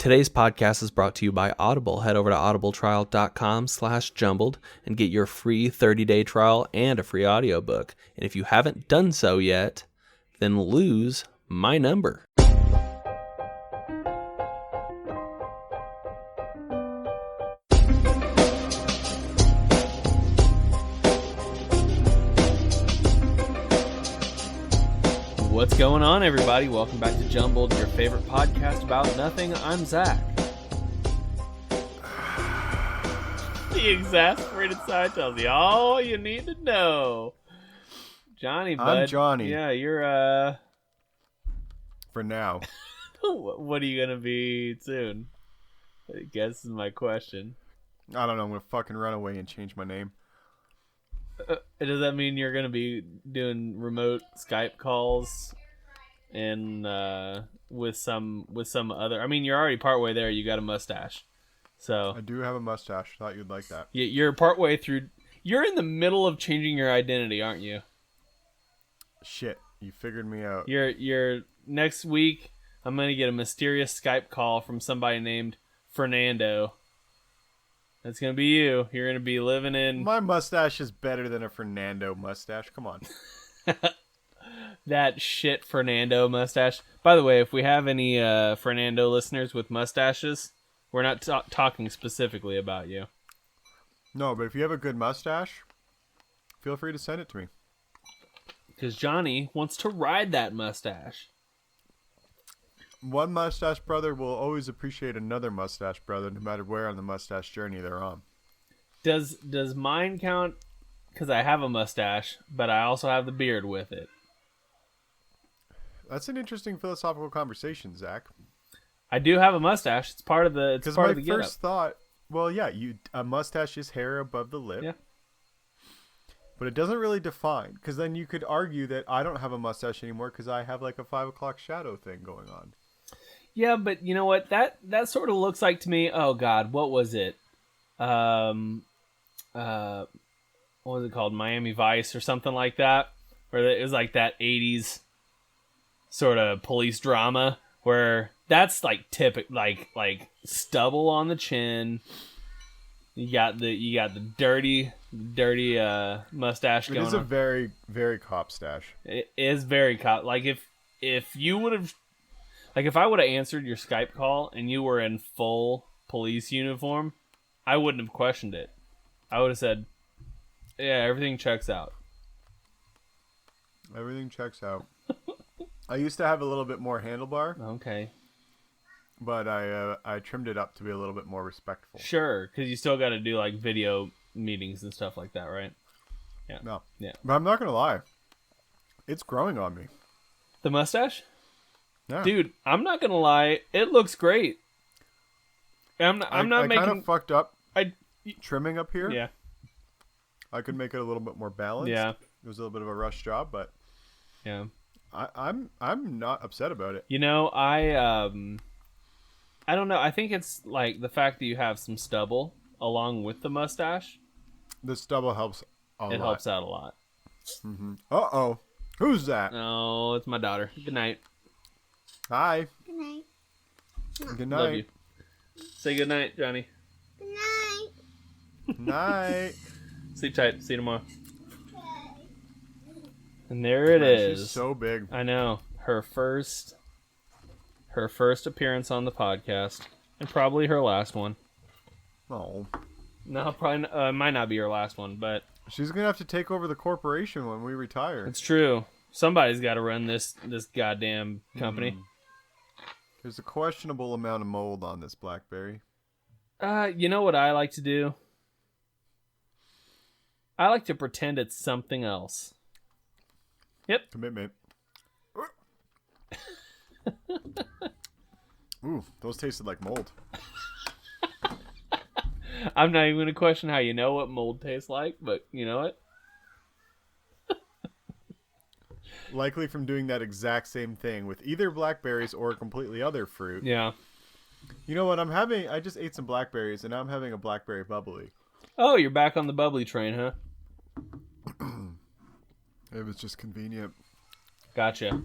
Today's podcast is brought to you by Audible. Head over to audibletrial.com/jumbled and get your free 30-day trial and a free audiobook. And if you haven't done so yet, then lose my number. What's going on, everybody? Welcome back to Jumbled, your favorite podcast about nothing. I'm Zach. The exasperated side tells you all you need to know. Jonny, bud. I'm Jonny. Yeah, you're, For now. What are you gonna be soon? I guess is my question. I don't know. I'm going to fucking run away and change my name. Does that mean you're gonna be doing remote Skype calls and with some other? I mean, you're already partway there. You got a mustache, so I do have a mustache. Thought you'd like that. You're partway through. You're in the middle of changing your identity, aren't you? Shit, you figured me out. You're next week. I'm gonna get a mysterious Skype call from somebody named Fernando. That's going to be you. You're going to be living in... My mustache is better than a Fernando mustache. Come on. That shit Fernando mustache. By the way, if we have any Fernando listeners with mustaches, we're not talking specifically about you. No, but if you have a good mustache, feel free to send it to me. Because Jonny wants to ride that mustache. One mustache brother will always appreciate another mustache brother, no matter where on the mustache journey they're on. Does mine count? Because I have a mustache, but I also have the beard with it. That's an interesting philosophical conversation, Zach. I do have a mustache. It's part of the. It's part of the getup. Because my first thought, well, yeah, a mustache is hair above the lip. Yeah. But it doesn't really define, because then you could argue that I don't have a mustache anymore because I have like a 5 o'clock shadow thing going on. Yeah, but you know what? That sort of looks like to me. Oh God, what was it? What was it called? Miami Vice or something like that, where it was like that '80s sort of police drama where that's like typical, like stubble on the chin. You got the dirty mustache going on. It is a very, very cop stash. It is very cop. Like if you would have. Like, if I would have answered your Skype call and you were in full police uniform, I wouldn't have questioned it. I would have said, yeah, everything checks out. Everything checks out. I used to have a little bit more handlebar. Okay. But I trimmed it up to be a little bit more respectful. Sure, because you still got to do, like, video meetings and stuff like that, right? Yeah. No. Yeah. But I'm not going to lie. It's growing on me. The mustache? Yeah. Dude, I'm not gonna lie, it looks great. I'm not making. I kind of fucked up. Trimming up here. Yeah. I could make it a little bit more balanced. Yeah. It was a little bit of a rush job, but yeah, I'm not upset about it. You know, I don't know. I think it's like the fact that you have some stubble along with the mustache. The stubble helps a lot. It helps out a lot. Mm-hmm. Uh-oh. Who's that? Oh, it's my daughter. Good night. Hi. Good night. Good night. Love you. Say good night, Jonny. Good night. Night. Sleep tight. See you tomorrow. And there it is. She's so big. I know. Her first appearance on the podcast, and probably her last one. Oh. No, probably might not be her last one, but she's gonna have to take over the corporation when we retire. It's true. Somebody's got to run this goddamn company. There's a questionable amount of mold on this BlackBerry. You know what I like to do? I like to pretend it's something else. Yep. Commitment. Ooh, those tasted like mold. I'm not even going to question how you know what mold tastes like, but you know what? Likely from doing that exact same thing with either blackberries or a completely other fruit. Yeah. You know what? I just ate some blackberries and now I'm having a blackberry bubbly. Oh, you're back on the bubbly train, huh? It was just convenient. Gotcha.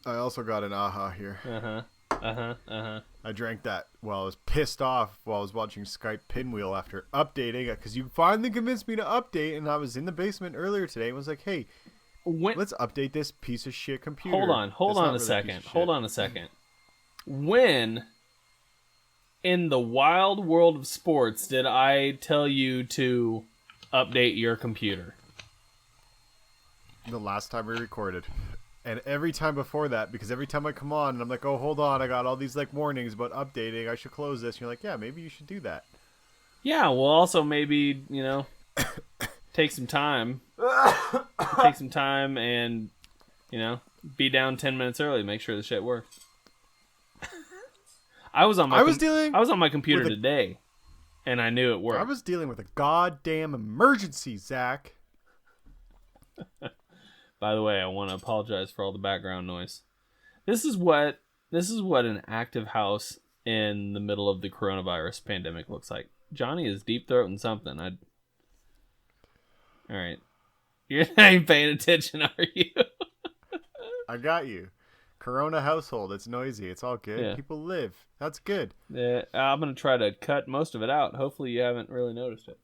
I also got an aha here. Uh-huh. I drank that while I was pissed off while I was watching Skype Pinwheel after updating it, because you finally convinced me to update, and I was in the basement earlier today and was like, hey, let's update this piece of shit computer. Hold on a second. When in the wild world of sports did I tell you to update your computer? The last time we recorded. And every time before that, because every time I come on and I'm like, oh, hold on, I got all these like warnings about updating, I should close this. And you're like, yeah, maybe you should do that. Yeah, well, also maybe, take some time. And, be down 10 minutes early, make sure the shit works. I was on my computer today, and I knew it worked. I was dealing with a goddamn emergency, Zach. By the way, I want to apologize for all the background noise. This is what an active house in the middle of the coronavirus pandemic looks like. Jonny is deep throating something. All right, you're not even paying attention, are you? I got you. Corona household. It's noisy. It's all good. Yeah. People live. That's good. Yeah, I'm gonna try to cut most of it out. Hopefully, you haven't really noticed it.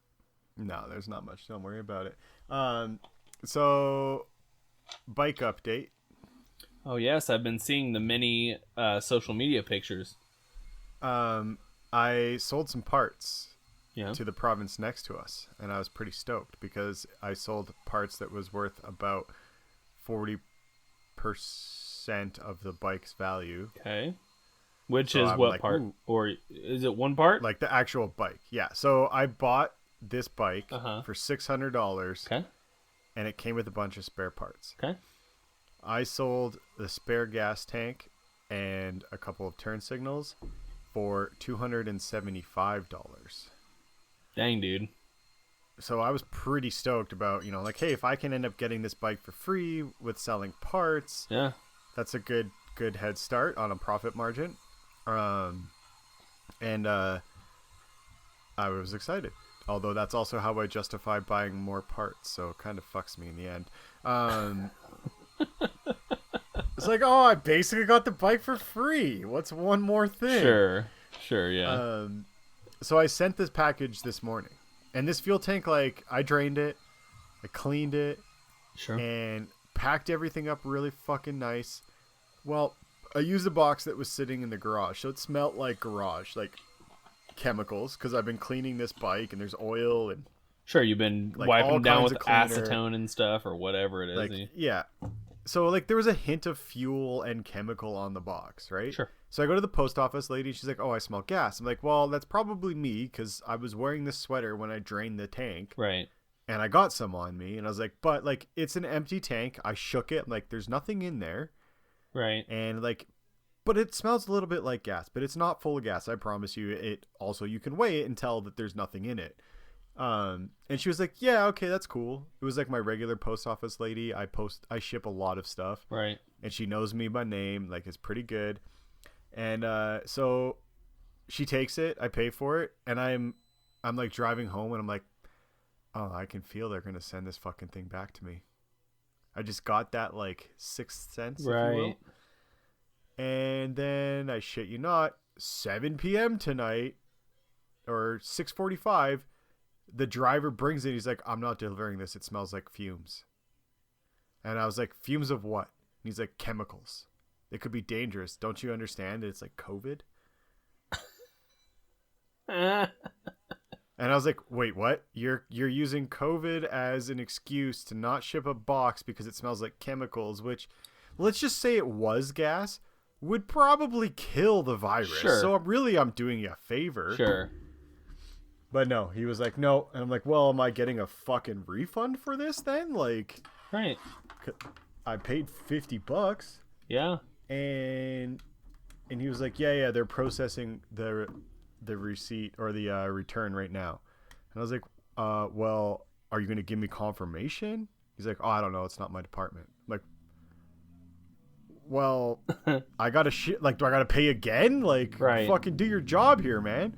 No, there's not much. Don't worry about it. So. Bike update. Oh yes, I've been seeing the many social media pictures. I sold some parts yeah. to the province next to us, and I was pretty stoked because I sold parts that was worth about 40% of the bike's value. Okay. Which is what part? Ooh. Or is it one part? Like the actual bike. Yeah. So I bought this bike for $600. Okay. And it came with a bunch of spare parts. Okay. I sold the spare gas tank and a couple of turn signals for $275. Dang, dude. So I was pretty stoked about, hey, if I can end up getting this bike for free with selling parts, yeah, that's a good head start on a profit margin. And I was excited. Although that's also how I justify buying more parts, so it kind of fucks me in the end. It's like, oh, I basically got the bike for free. What's one more thing? Sure, yeah. So I sent this package this morning. And this fuel tank, I drained it, I cleaned it, and packed everything up really fucking nice. Well, I used a box that was sitting in the garage, so it smelled like garage, chemicals, because I've been cleaning this bike and there's oil and you've been wiping down with acetone and stuff or whatever it is. Yeah, so there was a hint of fuel and chemical on the box, right? Sure. So I go to the post office lady, she's like, oh, I smell gas. I'm like, well, that's probably me, because I was wearing this sweater when I drained the tank, right? And I got some on me, and I was like, but it's an empty tank. I shook it. I'm like, there's nothing in there, right? And but it smells a little bit like gas, but it's not full of gas. I promise you. It also, you can weigh it and tell that there's nothing in it. And she was like, yeah, okay, that's cool. It was my regular post office lady. I ship a lot of stuff. Right. And she knows me by name. It's pretty good. And, so she takes it, I pay for it. And I'm driving home and I'm like, oh, I can feel they're going to send this fucking thing back to me. I just got that sixth sense, right. if you will. And then, I shit you not, 7 p.m. tonight, or 6:45, the driver brings it. He's like, I'm not delivering this. It smells like fumes. And I was like, fumes of what? And he's like, chemicals. It could be dangerous. Don't you understand? It's like COVID. And I was like, wait, what? You're using COVID as an excuse to not ship a box because it smells like chemicals, which, let's just say it was gas, would probably kill the virus. Sure. So I'm doing you a favor. Sure. But no, he was like, no. And I'm like, well, am I getting a fucking refund for this then? Right. I paid $50. Yeah. And he was like, yeah, they're processing the receipt or the return right now. And I was like, well, are you going to give me confirmation? He's like, oh, I don't know. It's not my department. I'm like, well, I got to do I got to pay again? Right. Fucking do your job here, man.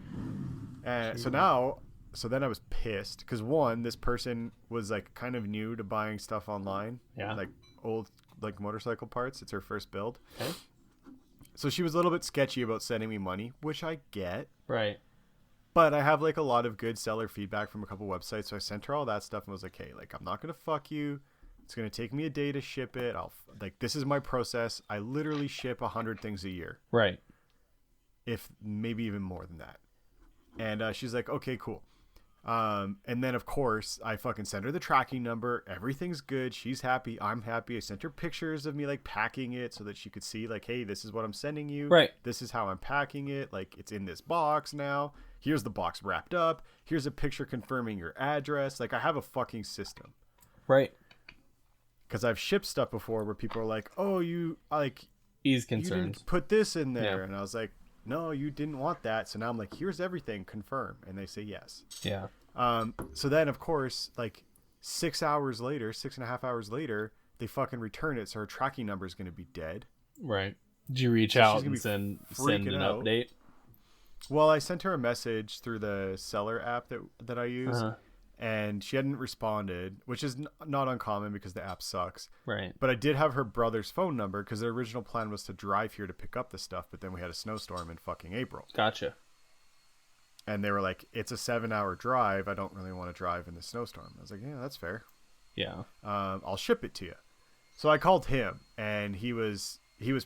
And so then I was pissed because one, this person was kind of new to buying stuff online. Yeah. Old motorcycle parts. It's her first build. Okay. so she was a little bit sketchy about sending me money, which I get. Right. But I have like a lot of good seller feedback from a couple websites, so I sent her all that stuff and was like, hey, like I'm not gonna fuck you. It's gonna take me a day to ship it. This is my process. I literally ship 100 things a year. Right. If maybe even more than that. And she's like, okay, cool. And then of course I fucking sent her the tracking number. Everything's good. She's happy. I'm happy. I sent her pictures of me like packing it so that she could see like, hey, this is what I'm sending you. Right. This is how I'm packing it. Like it's in this box now. Here's the box wrapped up. Here's a picture confirming your address. Like I have a fucking system. Right. Because I've shipped stuff before where people are like, oh, you like Ease you concerns. didn't put this in there. Yeah. And I was like, no, you didn't want that. So now I'm like, here's everything, confirm. And they say yes. Yeah. So then, of course, like 6.5 hours later, they fucking return it. So her tracking number is going to be dead. Right. Did you reach So out she's gonna and be send freaking an out. update? Well, I sent her a message through the seller app that I use, Uh-huh. and she hadn't responded, which is not uncommon because the app sucks. Right. But I did have her brother's phone number because the original plan was to drive here to pick up the stuff, but then we had a snowstorm in fucking April. Gotcha. And they were like, it's a 7-hour drive. I don't really want to drive in the snowstorm. I was like, yeah, that's fair. Yeah. I'll ship it to you. So I called him, and he was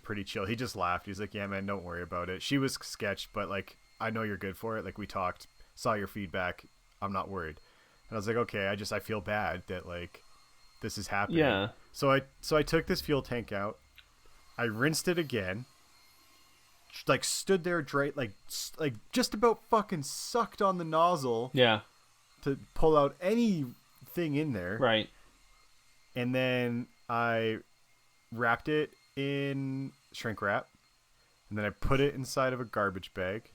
pretty chill. He just laughed. He's like, yeah, man, don't worry about it. She was sketched, but like, I know you're good for it. Like we talked, saw your feedback. I'm not worried. And I was like, okay, I feel bad that like this is happening. Yeah. So I took this fuel tank out. I rinsed it again. Like stood there, like just about fucking sucked on the nozzle. Yeah. To pull out anything in there. Right. And then I wrapped it in shrink wrap. And then I put it inside of a garbage bag.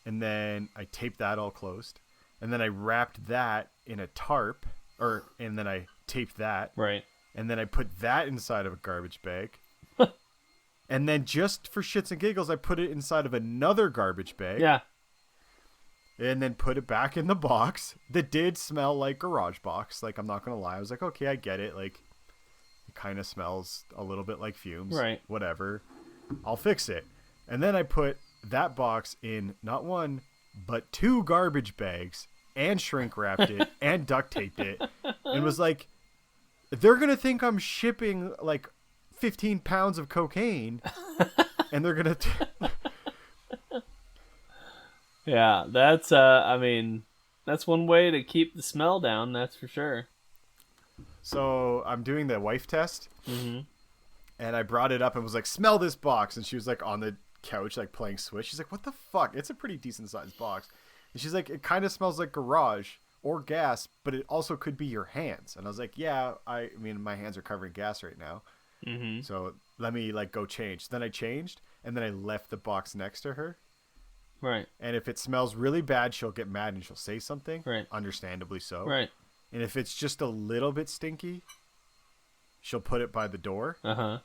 And then I taped that all closed. And then I wrapped that in a tarp. And then I taped that. Right. And then I put that inside of a garbage bag. And then just for shits and giggles, I put it inside of another garbage bag. Yeah. And then put it back in the box. That did smell like garage box. Like, I'm not going to lie. I was like, okay, I get it. Like, it kind of smells a little bit like fumes. Right. Whatever. I'll fix it. And then I put that box in not one, but 2 garbage bags and shrink wrapped it and duct taped it. And was like, they're going to think I'm shipping like 15 pounds of cocaine. And they're going to... Yeah, that's I mean, that's one way to keep the smell down, that's for sure. So I'm doing the wife test. Mm-hmm. And I brought it up and was like, smell this box. And she was like on the couch, like playing Switch. She's like, what the fuck? It's a pretty decent sized box. And she's like, it kind of smells like garage or gas, but it also could be your hands. And I was like, yeah, I mean, my hands are covering gas right now. Mm-hmm. So let me like go change. Then I changed and then I left the box next to her. Right. And if it smells really bad, she'll get mad and she'll say something. Right. Understandably so. Right. And if it's just a little bit stinky, she'll put it by the door. Uh-huh.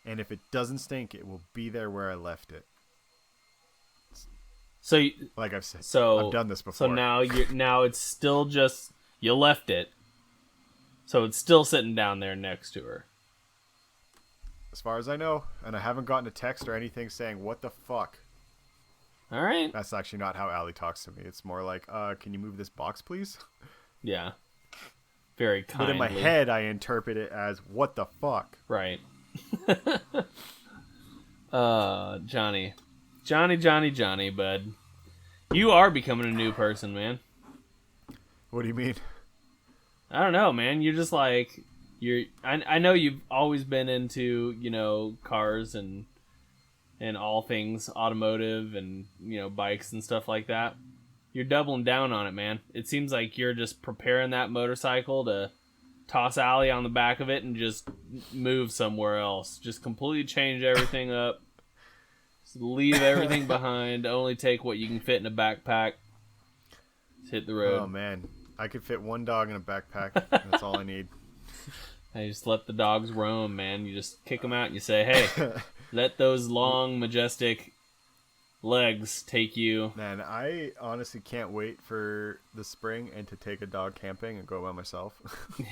And if it doesn't stink, it will be there where I left it. So like I've said, so I've done this before. So now it's still just you left it. So it's still sitting down there next to her. As far as I know, and I haven't gotten a text or anything saying what the fuck. All right. That's actually not how Allie talks to me. It's more like, can you move this box, please? Yeah. Very kindly. But in my head, I interpret it as, what the fuck? Right. Johnny. Johnny, bud. You are becoming a new person, man. What do you mean? I don't know, man. You're just like... I know you've always been into, cars and all things automotive and, bikes and stuff like that. You're doubling down on it, man. It seems like you're just preparing that motorcycle to toss Allie on the back of it and just move somewhere else. Just completely change everything up. Just leave everything behind. Only take what you can fit in a backpack. Just hit the road. Oh, man. I could fit one dog in a backpack. That's all I need. I just let the dogs roam, man. You just kick them out and you say, hey, let those long, majestic legs take you. Man, I honestly can't wait for the spring and to take a dog camping and go by myself. Yeah.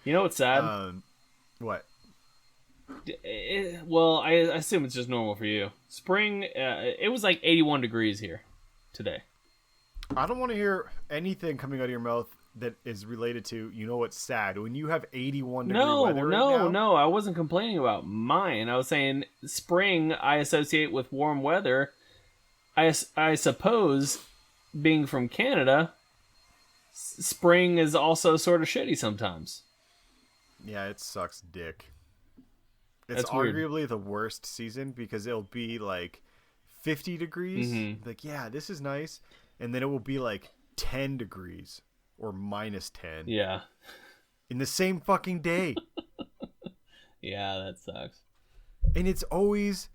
You know what's sad? What? Well, I assume it's just normal for you. Spring, it was like 81 degrees here today. I don't want to hear anything coming out of your mouth that is related to, you know what's sad, when you have 81-degree weather right now. No, I wasn't complaining about mine. I was saying spring I associate with warm weather. I suppose, being from Canada, spring is also sort of shitty sometimes. Yeah, it sucks dick. It's That's weird. arguably the worst season because it'll be like 50 degrees. Mm-hmm. Like, yeah, this is nice. And then it will be like 10 degrees or minus 10 Yeah. in the same fucking day. Yeah, that sucks. And it's always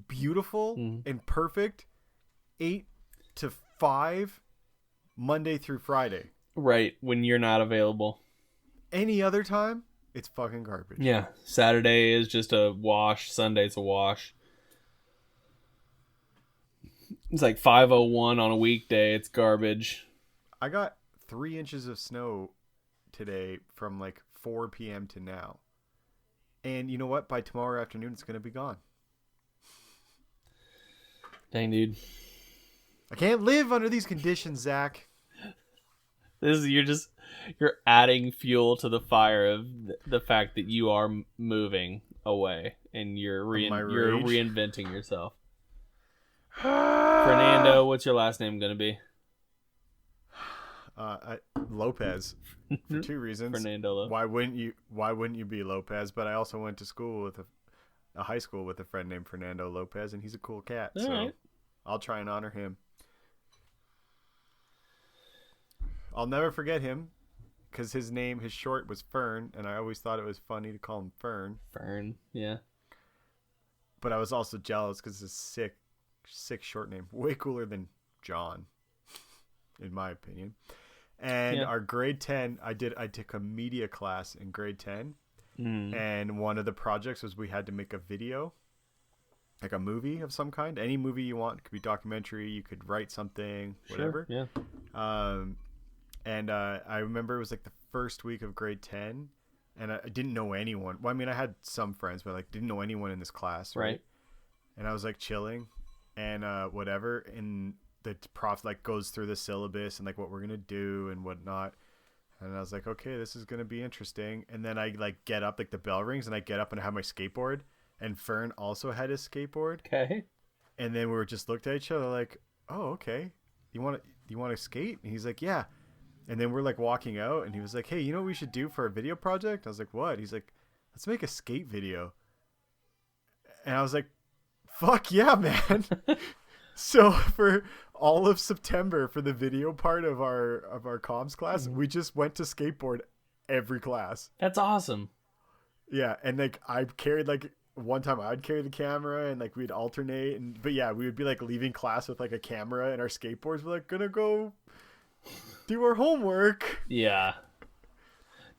beautiful and perfect 8 to 5 Monday through Friday. Right, when you're not available. Any other time, it's fucking garbage. Yeah, Saturday is just a wash, Sunday's a wash. It's like 5:01 on a weekday, it's garbage. I got 3 inches of snow today from like 4 p.m. to now. And you know what? By tomorrow afternoon, it's going to be gone. Dang, dude. I can't live under these conditions, Zach. You're adding fuel to the fire of the fact that you are moving away and you're reinventing yourself. Fernando, what's your last name going to be? Lopez, for 2 reasons. Fernando. Why wouldn't you be Lopez? But I also went to school with a high school with a friend named Fernando Lopez, and he's a cool cat. All so right. I'll try and honor him. I'll never forget him because his short was Fern, and I always thought it was funny to call him Fern. Fern, yeah. But I was also jealous because it's a sick short name. Way cooler than John, in my opinion. And our grade 10, I took a media class in grade 10. And one of the projects was we had to make a video, like a movie of some kind. Any movie you want. It could be documentary. You could write something, whatever. Sure, yeah. And I remember it was like the first week of grade 10, and I didn't know anyone. Well, I mean, I had some friends, but like didn't know anyone in this class, right? And I was like chilling and whatever, and the prof like goes through the syllabus and like what we're gonna do and whatnot. And I was like, okay, this is gonna be interesting. And then I like get up, like the bell rings, and I get up and I have my skateboard. And Fern also had his skateboard. Okay. And then we were just looked at each other like, oh, okay. You want to skate? And he's like, yeah. And then we're like walking out, and he was like, hey, you know what we should do for a video project? I was like, what? He's like, let's make a skate video. And I was like, fuck yeah, man. So for all of September, for the video part of our comms class, we just went to skateboard every class. That's awesome. Yeah, and like I carried like one time I'd carry the camera and like we'd alternate, but yeah, we would be like leaving class with like a camera and our skateboards. We're like gonna go do our homework. Yeah.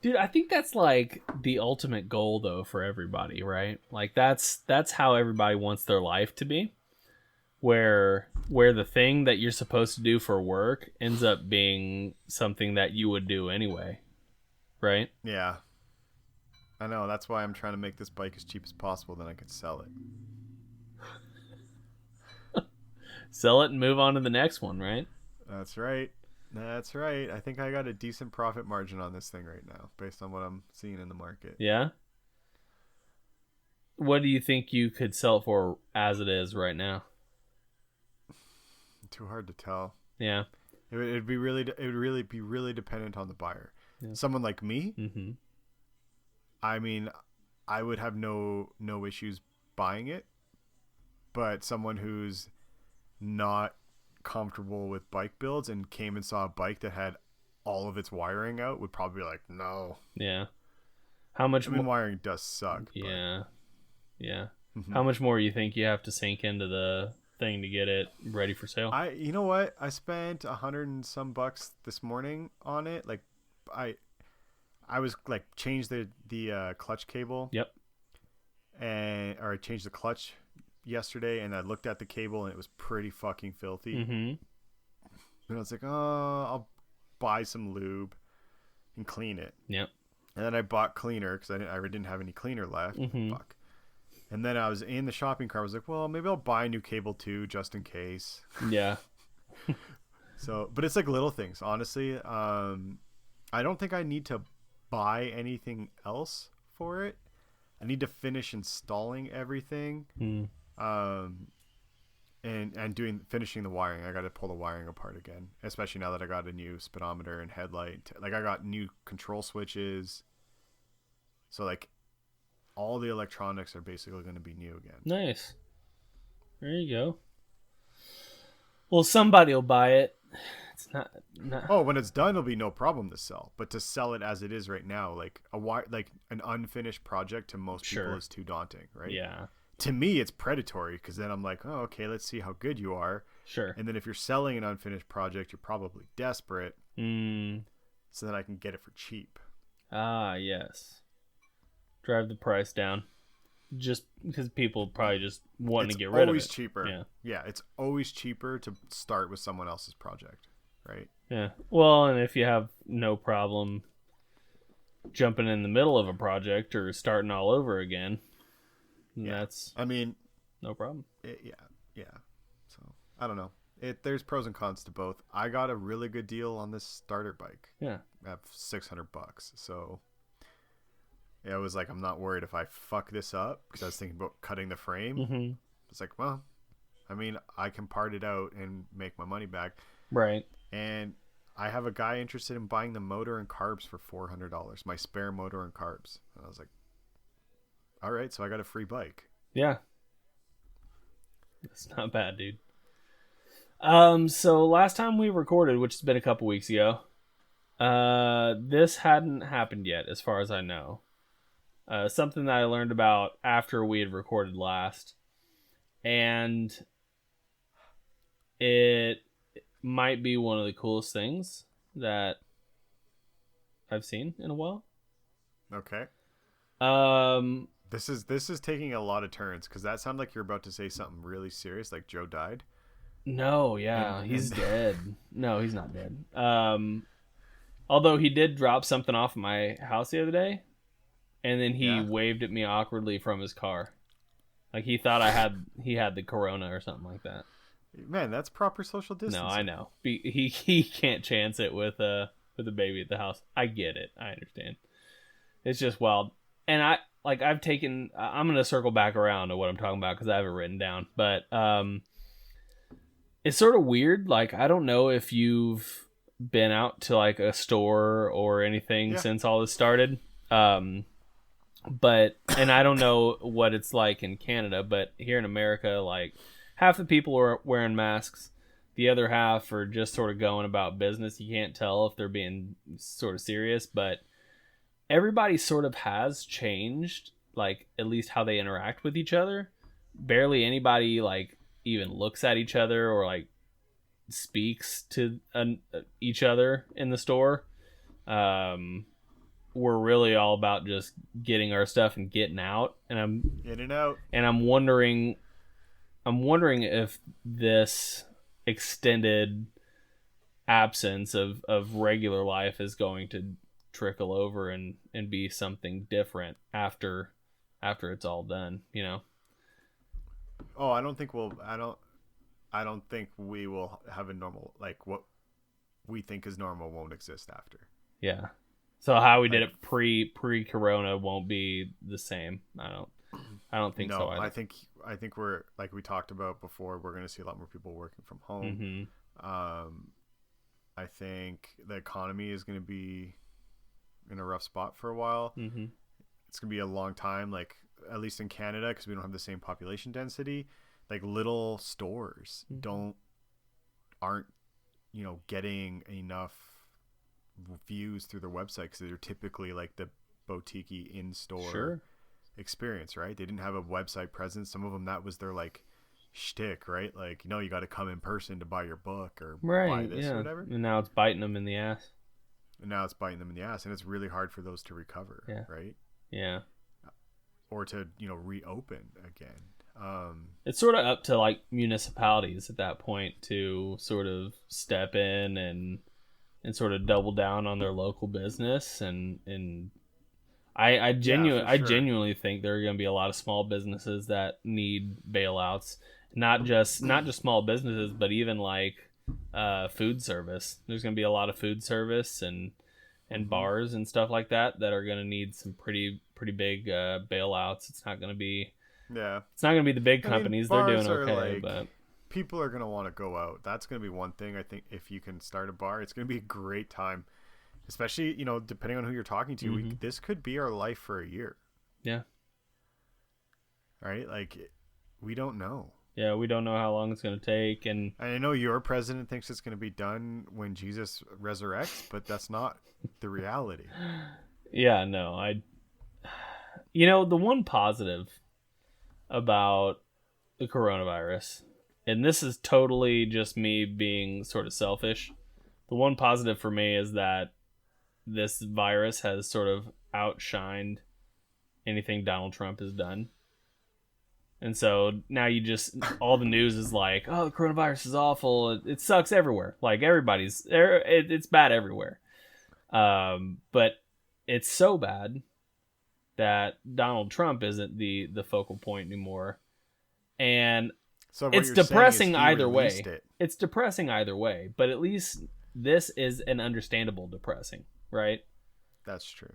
Dude, I think that's like the ultimate goal though for everybody, right? Like that's how everybody wants their life to be. Where the thing that you're supposed to do for work ends up being something that you would do anyway. Right? Yeah. I know, that's why I'm trying to make this bike as cheap as possible, then I could sell it. Sell it and move on to the next one, right? That's right. I think I got a decent profit margin on this thing right now, based on what I'm seeing in the market. Yeah? What do you think you could sell it for as it is right now? Too hard to tell. Yeah. It would really be dependent on the buyer. Yeah. Someone like me, I mean, I would have no issues buying it, but someone who's not comfortable with bike builds and came and saw a bike that had all of its wiring out would probably be like, no. Yeah. How much more wiring does suck. Yeah. But... Yeah. How much more you think you have to sink into the thing to get it ready for sale? You know what? I spent $100 and some this morning on it. Like I was like changed the clutch cable. Yep. Or I changed the clutch yesterday, and I looked at the cable, and it was pretty fucking filthy. And I was like, oh, I'll buy some lube and clean it. Yep. And then I bought cleaner because I didn't have any cleaner left. Mm-hmm. Fuck. And then I was in the shopping cart. I was like, well, maybe I'll buy a new cable too, just in case. Yeah. So, but it's like little things, honestly. I don't think I need to buy anything else for it. I need to finish installing everything. Mm. And finishing the wiring. I got to pull the wiring apart again, especially now that I got a new speedometer and headlight. Like I got new control switches. So like all the electronics are basically going to be new again. Nice. There you go. Well, somebody will buy it. It's not. Oh, when it's done, it'll be no problem to sell. But to sell it as it is right now, like like an unfinished project to most people is too daunting, right? Yeah. To me, it's predatory because then I'm like, oh, okay, let's see how good you are. Sure. And then if you're selling an unfinished project, you're probably desperate. So then I can get it for cheap. Ah, yes. Drive the price down. Just because people probably just want to get rid of it. It's always cheaper. Yeah, it's always cheaper to start with someone else's project, right? Yeah. Well, and if you have no problem jumping in the middle of a project or starting all over again, that's no problem. Yeah. So I don't know. There's pros and cons to both. I got a really good deal on this starter bike. Yeah. At $600. So yeah, I was like, I'm not worried if I fuck this up because I was thinking about cutting the frame. Mm-hmm. It's like, well, I mean, I can part it out and make my money back. Right. And I have a guy interested in buying the motor and carbs for $400. My spare motor and carbs. And I was like, all right, so I got a free bike. Yeah. That's not bad, dude. So last time we recorded, which has been a couple weeks ago, this hadn't happened yet, as far as I know. Something that I learned about after we had recorded last. And it might be one of the coolest things that I've seen in a while. Okay. This is taking a lot of turns because that sounded like you're about to say something really serious, like Joe died. No, yeah, he's dead. No, he's not dead. Although he did drop something off my house the other day, and then he waved at me awkwardly from his car, like he thought he had the corona or something like that. Man, that's proper social distancing. No, I know. He can't chance it with a baby at the house. I get it. I understand. It's just wild, and I'm gonna circle back around to what I'm talking about because I have it written down, but it's sort of weird. Like, I don't know if you've been out to like a store or anything since all this started. But I don't know what it's like in Canada, but here in America, like half the people are wearing masks. The other half are just sort of going about business. You can't tell if they're being sort of serious, but everybody sort of has changed, like at least how they interact with each other. Barely anybody like even looks at each other or like speaks to each other in the store. We're really all about just getting our stuff and getting out. And I'm in and out. And I'm wondering if this extended absence of regular life is going to trickle over and be something different after it's all done, you know? Oh, I don't think we will have a normal, like what we think is normal won't exist after. Yeah. So how we did it pre-corona won't be the same. I don't think so either. I think we're, like we talked about before, we're going to see a lot more people working from home. Mm-hmm. I think the economy is going to be in a rough spot for a while. Mm-hmm. It's going to be a long time, like at least in Canada, because we don't have the same population density. Like little stores aren't getting enough views through their website because they're typically like the boutique in-store experience, right? They didn't have a website presence. Some of them, that was their like shtick, right? Like, you got to come in person to buy your book or buy this or whatever. And now it's biting them in the ass. And it's really hard for those to recover, right? Yeah. Or to reopen again. It's sort of up to like municipalities at that point to sort of step in and sort of double down on their local business and I sure. genuinely think there are going to be a lot of small businesses that need bailouts. Not just small businesses, but even like food service. There's going to be a lot of food service and bars and stuff like that are going to need some pretty big bailouts. It's not going to be the big companies. They're doing okay, but people are going to want to go out. That's going to be one thing. I think if you can start a bar, it's going to be a great time. Especially, depending on who you're talking to, this could be our life for a year. Yeah. Right? Like, we don't know. Yeah, we don't know how long it's going to take. And I know your president thinks it's going to be done when Jesus resurrects, but that's not the reality. Yeah, no. The one positive about the coronavirus, and this is totally just me being sort of selfish, the one positive for me is that this virus has sort of outshined anything Donald Trump has done. And so now all the news is like, oh, the coronavirus is awful. It sucks everywhere. Like it's bad everywhere. But it's so bad that Donald Trump isn't the focal point anymore. And so it's depressing either way. It's depressing either way, but at least this is an understandable depressing, right? That's true.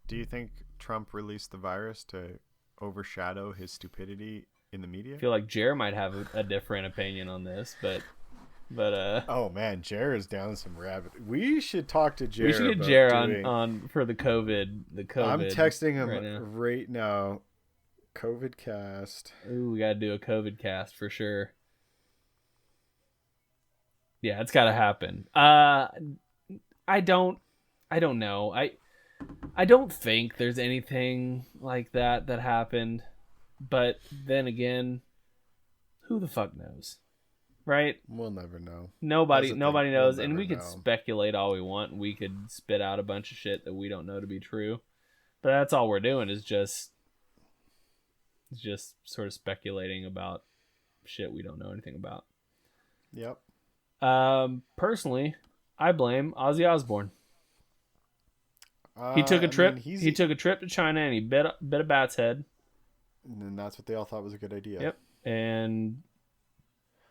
Do you think Trump released the virus to overshadow his stupidity in the media? I feel like Jer might have a different opinion on this, but oh man, Jer is down some rabbit. We should talk to Jer. We should get Jer on for the COVID. I'm texting him right now. COVID cast. Ooh, we gotta do a COVID cast for sure. Yeah, it's gotta happen. I don't know. I don't think there's anything like that happened, but then again, who the fuck knows, right? We'll never know. Nobody knows, and we could speculate all we want. We could spit out a bunch of shit that we don't know to be true, but that's all we're doing is just sort of speculating about shit we don't know anything about. Yep. Personally, I blame Ozzy Osbourne. He took a trip. He took a trip to China and he bit a bat's head. And that's what they all thought was a good idea. Yep, and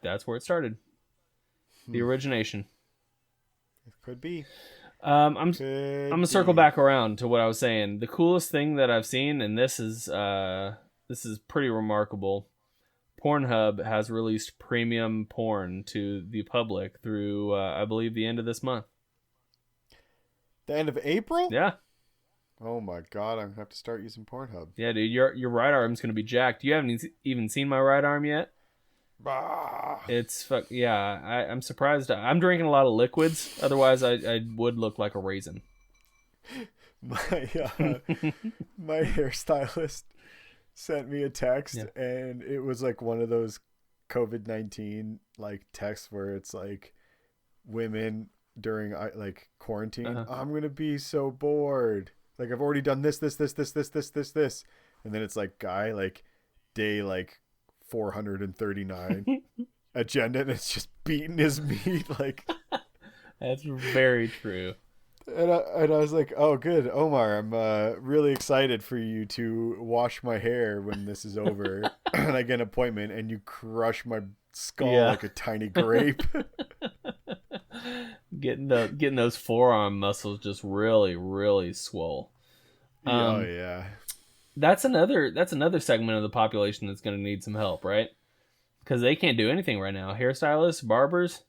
that's where it started. The origination. It could be. I'm gonna circle back around to what I was saying. The coolest thing that I've seen, and this is pretty remarkable. Pornhub has released premium porn to the public through, I believe, the end of this month. The end of April? Yeah. Oh my god, I'm gonna have to start using Pornhub. Yeah, dude, your right arm's gonna be jacked. You haven't even seen my right arm yet. It's I'm surprised. I'm drinking a lot of liquids. Otherwise, I would look like a raisin. My hairstylist sent me a text, and it was like one of those COVID-19 like texts where it's like women during like quarantine. I'm gonna be so bored. Like I've already done this, and then it's like guy like day like 439 agenda, and it's just beating his meat like. That's very true. And I was like, oh good, Omar, I'm really excited for you to wash my hair when this is over and I get an appointment and you crush my skull like a tiny grape. Getting those forearm muscles just really, really swole. Oh yeah. That's another segment of the population that's going to need some help, right? Because they can't do anything right now. Hairstylists, barbers,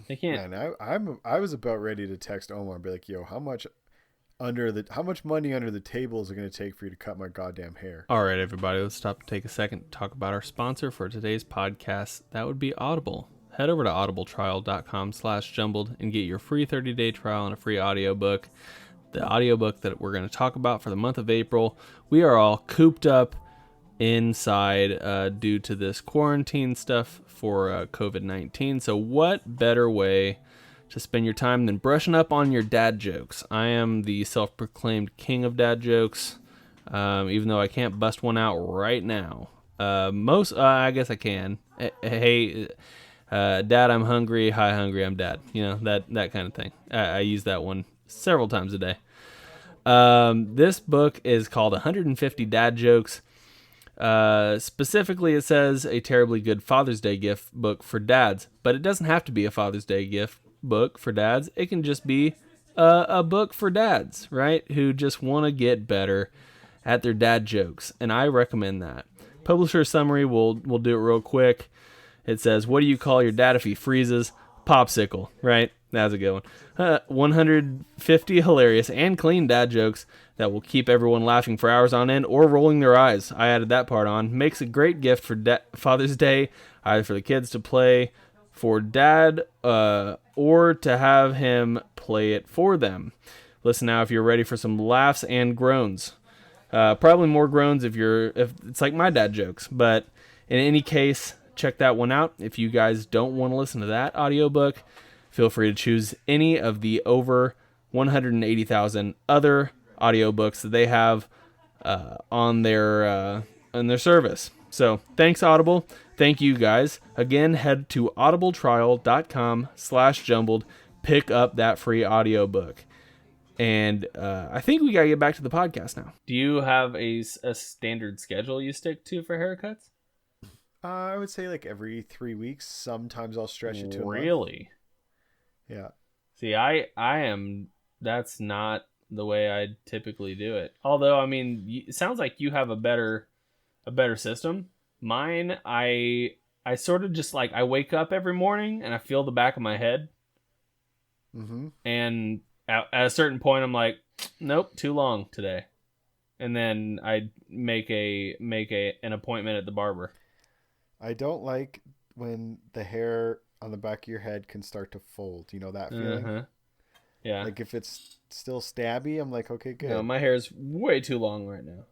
they can't. Man, I was about ready to text Omar and be like, "Yo, how much money under the table is it going to take for you to cut my goddamn hair?" All right, everybody, let's stop and take a second to talk about our sponsor for today's podcast. That would be Audible. Head over to audibletrial.com/jumbled and get your free 30-day trial and a free audiobook. The audiobook that we're going to talk about for the month of April. We are all cooped up inside due to this quarantine stuff for COVID-19. So what better way to spend your time than brushing up on your dad jokes? I am the self-proclaimed king of dad jokes, even though I can't bust one out right now. I guess I can. Hey, Dad, I'm hungry. Hi, hungry, I'm dad. You know, that kind of thing. I use that one several times a day. This book is called 150 Dad Jokes. Specifically, it says a terribly good Father's Day gift book for dads, but it doesn't have to be a Father's Day gift book for dads. It can just be a book for dads, right? Who just want to get better at their dad jokes, and I recommend that. Publisher summary, we'll do it real quick. It says, what do you call your dad if he freezes? Popsicle, right? That's a good one. 150 hilarious and clean dad jokes that will keep everyone laughing for hours on end or rolling their eyes. I added that part on. Makes a great gift for Father's Day, either for the kids to play for dad or to have him play it for them. Listen now if you're ready for some laughs and groans. Probably more groans if it's like my dad jokes, but in any case, check that one out. If you guys don't want to listen to that audiobook, feel free to choose any of the over 180,000 other audiobooks that they have on their service. So thanks, Audible. Thank you guys. Again, head to audibletrial.com/jumbled. Pick up that free audiobook. And I think we got to get back to the podcast now. Do you have a standard schedule you stick to for haircuts? I would say like every 3 weeks. Sometimes I'll stretch it to a month. Really? Yeah. See, I am. That's not the way I typically do it. Although, I mean, it sounds like you have a better system. Mine, I sort of just like I wake up every morning and I feel the back of my head, and at a certain point, I'm like, nope, too long today, and then I make an appointment at the barber. I don't like when the hair on the back of your head can start to fold. You know that feeling? Yeah. Like if it's still stabby, I'm like, okay, good. No, my hair's way too long right now.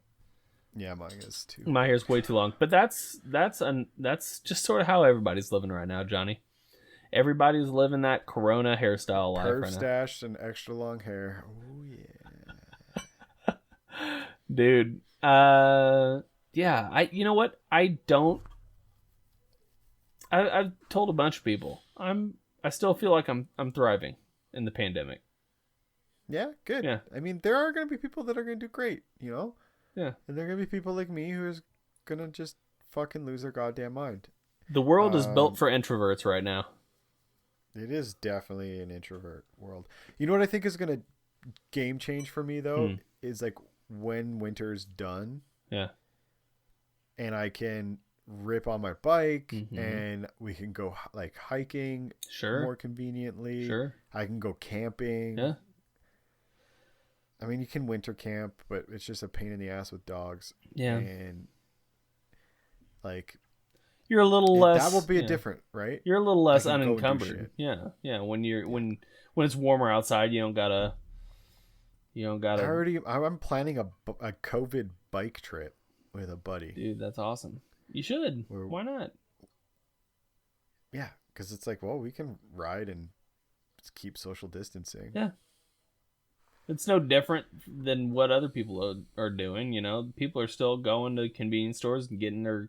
Yeah, mine is too. My hair's way too long. But that's just sort of how everybody's living right now, Johnny. Everybody's living that Corona hairstyle life right now. Stash and extra long hair. Oh yeah. Dude. Yeah, you know what? I've told a bunch of people. I still feel like I'm thriving in the pandemic. Yeah, good. Yeah. I mean, there are going to be people that are going to do great, you know? Yeah. And there are going to be people like me who's going to just fucking lose their goddamn mind. The world is built for introverts right now. It is definitely an introvert world. You know what I think is going to game change for me, though? Is like when winter's done. Yeah. And I can rip on my bike and we can go like hiking more conveniently. Sure. I can go camping. Yeah. I mean, you can winter camp, but it's just a pain in the ass with dogs. Yeah. And like you're a little less. That will be a different, right? You're a little less unencumbered. Yeah. Yeah. When it's warmer outside, you don't gotta. I'm planning a COVID bike trip with a buddy. Dude, that's awesome. You should. Why not? Yeah, because it's like, well, we can ride and keep social distancing. Yeah. It's no different than what other people are doing, you know. People are still going to convenience stores and getting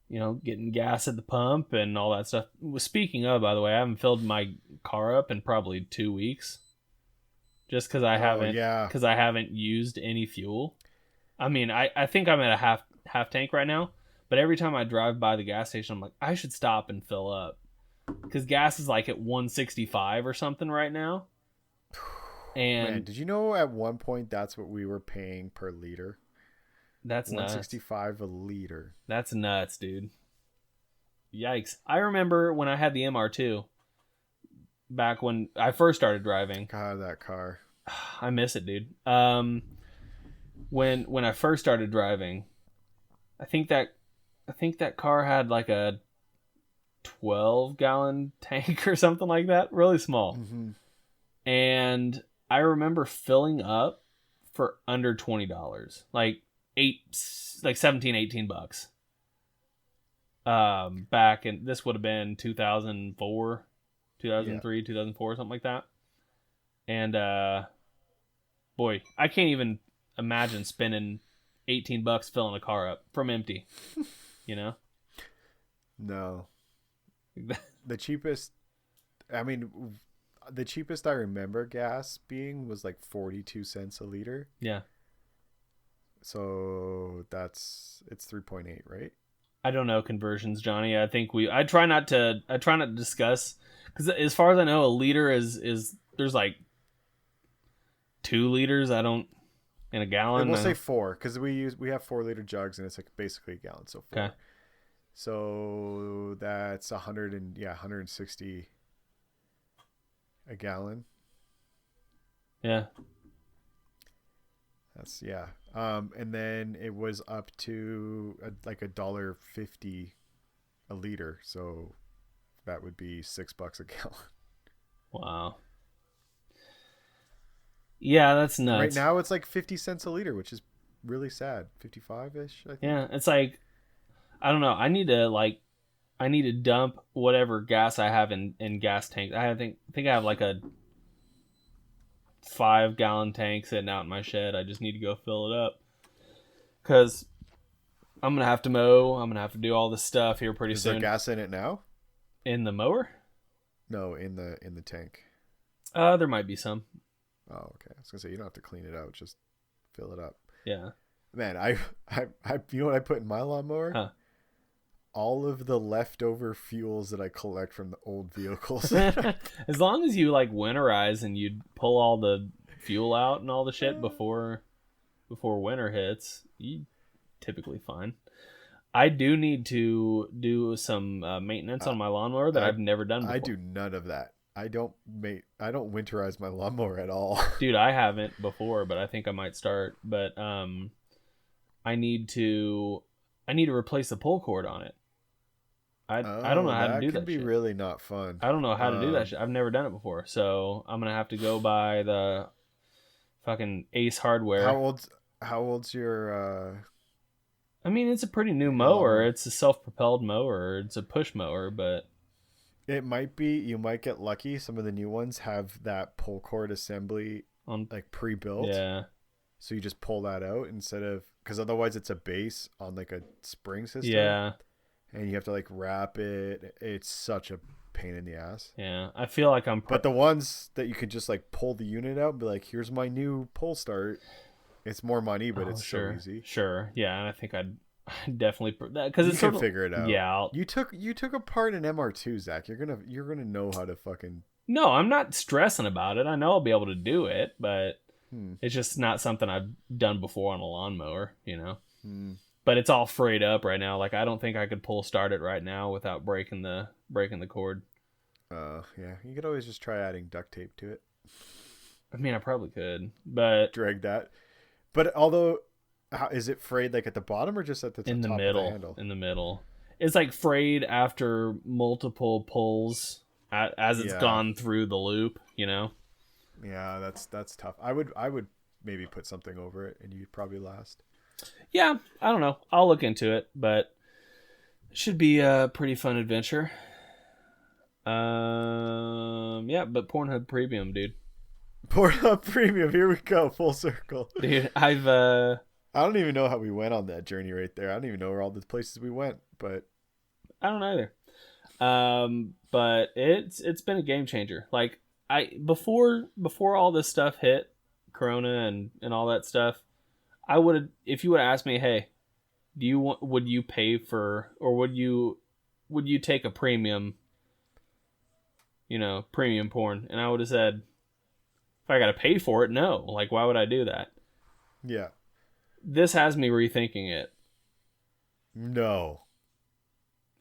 getting gas at the pump and all that stuff. Speaking of, by the way, I haven't filled my car up in probably 2 weeks. Just because I haven't used any fuel. I mean, I think I'm at a half tank right now. But every time I drive by the gas station, I'm like, I should stop and fill up. Because gas is like at 165 or something right now. And man, did you know at one point that's what we were paying per liter? That's nuts. 165 a liter. That's nuts, dude. Yikes. I remember when I had the MR2, back when I first started driving. God, that car. I miss it, dude. When I first started driving, I think that car had like a 12-gallon tank or something like that, really small. And I remember filling up for under $20, like $17-18. Back in, this would have been 2004, 2003, 2004, something like that. And boy, I can't even imagine spending $18 filling a car up from empty. You know? No. The cheapest, I mean, the cheapest I remember gas being was like 42 cents a liter. Yeah. So it's 3.8, right? I don't know conversions, Johnny. I try not to discuss, because as far as I know, a liter is there's like 2 liters. I don't in a gallon. We'll say 4 because we have 4-liter jugs and it's like basically a gallon, so 4. Okay. So that's 160 a gallon. Yeah. That's and then it was up to like $1.50 a liter, so that would be $6 a gallon. Wow. Yeah, that's nuts. Right now it's like 50 cents a liter, which is really sad. 55-ish, I think. Yeah, it's like, I don't know. I need to dump whatever gas I have in gas tanks. I think I have like a 5-gallon tank sitting out in my shed. I just need to go fill it up, because I'm gonna have to mow. I'm gonna have to do all this stuff here pretty soon. Is there gas in it now? In the mower? No, in the tank. There might be some. Oh, okay. I was gonna say you don't have to clean it out; just fill it up. Yeah. Man, I you know what I put in my lawnmower? Huh. All of the leftover fuels that I collect from the old vehicles. As long as you like winterize and you pull all the fuel out and all the shit before winter hits, you typically fine. I do need to do some maintenance on my lawnmower that I've never done before. I do none of that. I don't winterize my lawnmower at all. Dude, I haven't before, but I think I might start. But I need to replace the pull cord on it. I don't know how to do that. That can be shit. really not fun. I don't know how to do that shit. I've never done it before, so I'm gonna have to go buy the fucking Ace Hardware. How old's your? I mean, it's a pretty new mower. It's a self-propelled mower. It's a push mower, but it might be. You might get lucky. Some of the new ones have that pull cord assembly on like pre-built. Yeah. So you just pull that out instead of, because otherwise it's a base on like a spring system. Yeah. And you have to like wrap it. It's such a pain in the ass. Yeah, I feel like but the ones that you could just like pull the unit out and be like, here's my new pull start. It's more money, but it's sure. so easy. Sure. Yeah, and I think I'd definitely because it's you can figure it out. Yeah. You took apart an MR2, Zach. You're gonna know how to fucking. No, I'm not stressing about it. I know I'll be able to do it, but it's just not something I've done before on a lawnmower, you know. But it's all frayed up right now. Like, I don't think I could pull start it right now without breaking the cord. Yeah. You could always just try adding duct tape to it. I mean, I probably could, but drag that. But although, is it frayed like at the bottom or just at the top of the handle? In the middle. It's like frayed after multiple pulls as it's gone through the loop, you know? Yeah, that's tough. I would maybe put something over it and you'd probably last. Yeah, I don't know. I'll look into it, but it should be a pretty fun adventure. Yeah, but Pornhub Premium, dude. Pornhub Premium, here we go, full circle. Dude, I don't even know how we went on that journey right there. I don't even know where all the places we went, but I don't either. But it's been a game changer. Like, before all this stuff hit, Corona and all that stuff, I would have, if you would have asked me, hey, would you pay for, or would you take a premium porn? And I would have said, if I got to pay for it, no. Like, why would I do that? Yeah. This has me rethinking it. No.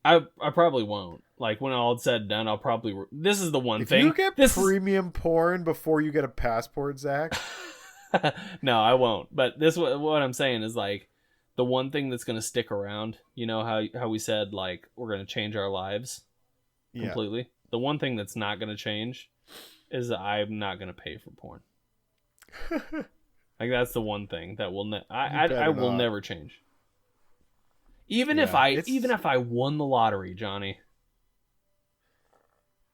I probably won't. Like, when all is said and done, I'll probably... This is the one thing... If you get premium porn before you get a passport, Zach... No, I won't. But what I'm saying is, like, the one thing that's going to stick around, you know how we said, like, we're going to change our lives completely? Yeah. The one thing that's not going to change is that I'm not going to pay for porn. Like, that's the one thing that will I will never change. Even if I won the lottery, Johnny.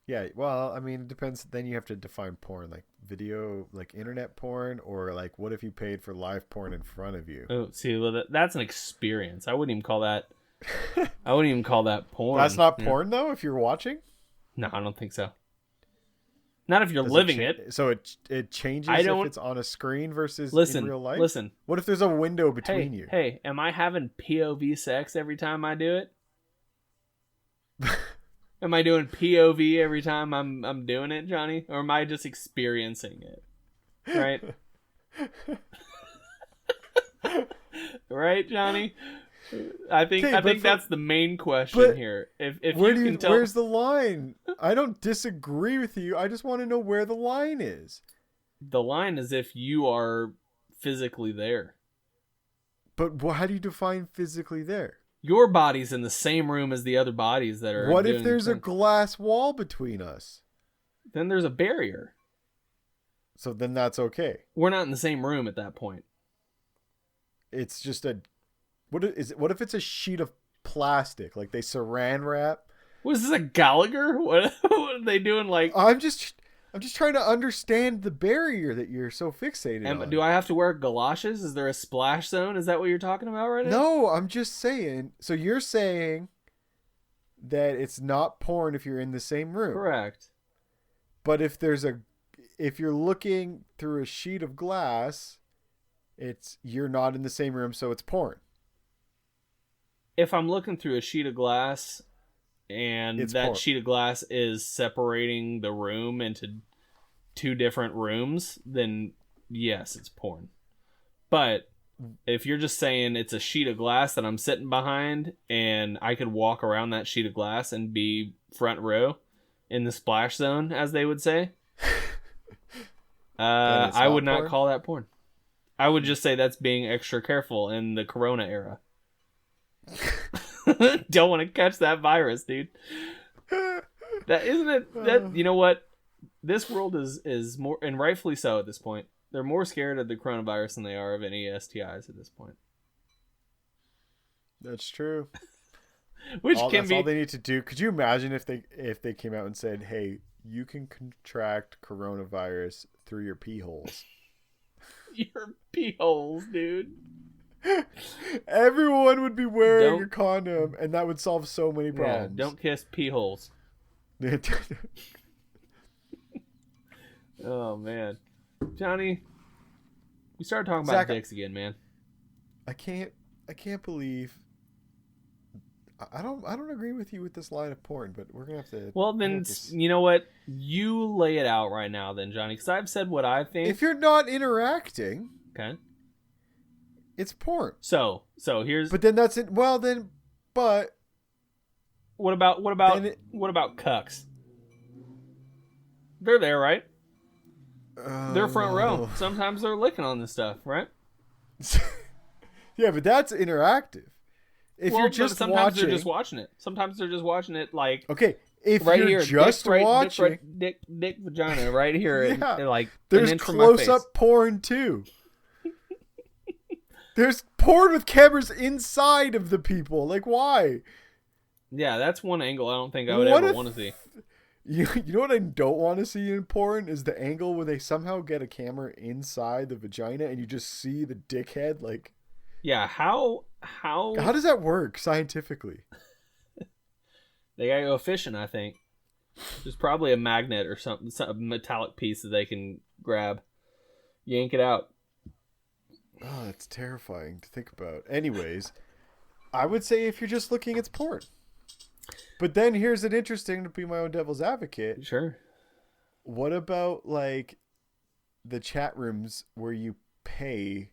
Yeah, well, I mean, it depends. Then you have to define porn, like video, like internet porn, or like what if you paid for live porn in front of you? Oh, see, well, that's an experience. I wouldn't even call that. I wouldn't even call that porn. That's not porn, though. If you're watching. No, I don't think so. Not if you're living it. So it changes I don't if it's on a screen versus listen. in real life? Listen. What if there's a window between you? Hey, am I having POV sex every time I do it? Am I doing POV every time I'm doing it, Johnny? Or am I just experiencing it? Right? Right, Johnny? I think that's the main question here. If you can tell, where's the line? I don't disagree with you. I just want to know where the line is. The line is if you are physically there. But how do you define physically there? Your body's in the same room as the other bodies that are. What if there's a glass wall between us? Then there's a barrier. So then that's okay. We're not in the same room at that point. It's just what if it's a sheet of plastic, like they saran wrap? Was this a Gallagher? What are they doing? Like I'm just trying to understand the barrier that you're so fixated on. Do I have to wear galoshes? Is there a splash zone? Is that what you're talking about right now? No, I'm just saying. So you're saying that it's not porn if you're in the same room. Correct. But if you're looking through a sheet of glass, you're not in the same room, so it's porn. If I'm looking through a sheet of glass and that porn. Sheet of glass is separating the room into two different rooms, then yes, it's porn. But if you're just saying it's a sheet of glass that I'm sitting behind and I could walk around that sheet of glass and be front row in the splash zone, as they would say, I would not call that porn. I would just say that's being extra careful in the Corona era. Don't want to catch that virus, dude. That isn't it. That you know what? This world is more, and rightfully so at this point. They're more scared of the coronavirus than they are of any STIs at this point. That's true. That's all they need to do. Could you imagine if they came out and said, "Hey, you can contract coronavirus through your pee holes." Your pee holes, dude. Everyone would be wearing a condom, and that would solve so many problems. Yeah, don't kiss pee holes. Oh man, Johnny, we started talking about dicks again, man. I can't believe. I don't agree with you with this line of porn, but we're gonna have to. Well, then you know what? You lay it out right now, then, Johnny, because I've said what I think. If you're not interacting, okay, it's porn. So here's. But then that's it. Well, then, but. What about cucks? They're there, right? They're front row. Sometimes they're licking on this stuff, right? Yeah, but that's interactive. If you're just sometimes watching, they're just watching it. Sometimes they're just watching it like if right you're here, just watching dick vagina right here, yeah, and like there's close-up porn too. There's porn with cameras inside of the people. Like, why? Yeah, that's one angle I don't think I would ever want to see. You know what I don't want to see in porn is the angle where they somehow get a camera inside the vagina and you just see the dickhead. Like, yeah, how does that work scientifically? They gotta go fishing, I think. There's probably a magnet or something, some metallic piece that they can grab, yank it out. Oh, that's terrifying to think about. Anyways, I would say if you're just looking, it's porn. But then here's an interesting, to be my own devil's advocate. Sure. What about like the chat rooms where you pay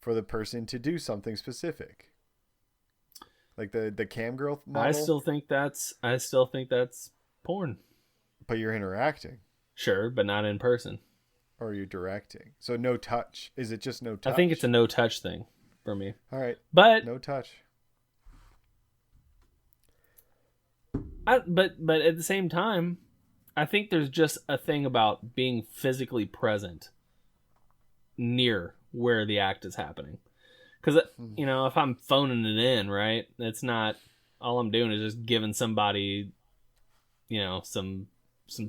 for the person to do something specific? Like the cam girl model? I still think that's porn. But you're interacting. Sure, but not in person. Or you're directing. So no touch. Is it just no touch? I think it's a no touch thing for me. All right. But no touch. But at the same time, I think there's just a thing about being physically present near where the act is happening. Because, you know, if I'm phoning it in, right, it's not, all I'm doing is just giving somebody, you know, some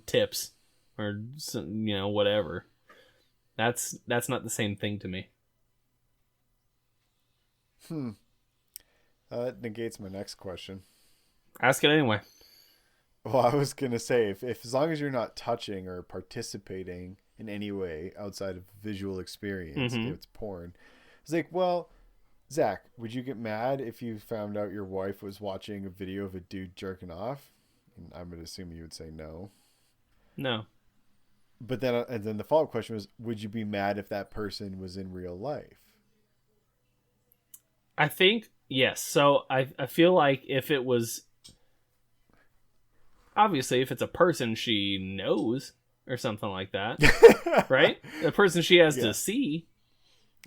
tips or some, you know, whatever. That's not the same thing to me. That negates my next question. Ask it anyway. Well, I was gonna say if as long as you're not touching or participating in any way outside of visual experience, Mm-hmm. it's porn. It's like, well, Zach, would you get mad if you found out your wife was watching a video of a dude jerking off? And I'm gonna assume you would say no. No. But then, and then the follow-up question was, would you be mad if that person was in real life? I think, yes. So I feel like if it was, obviously, if it's a person she knows or something like that, right? The person she has to see,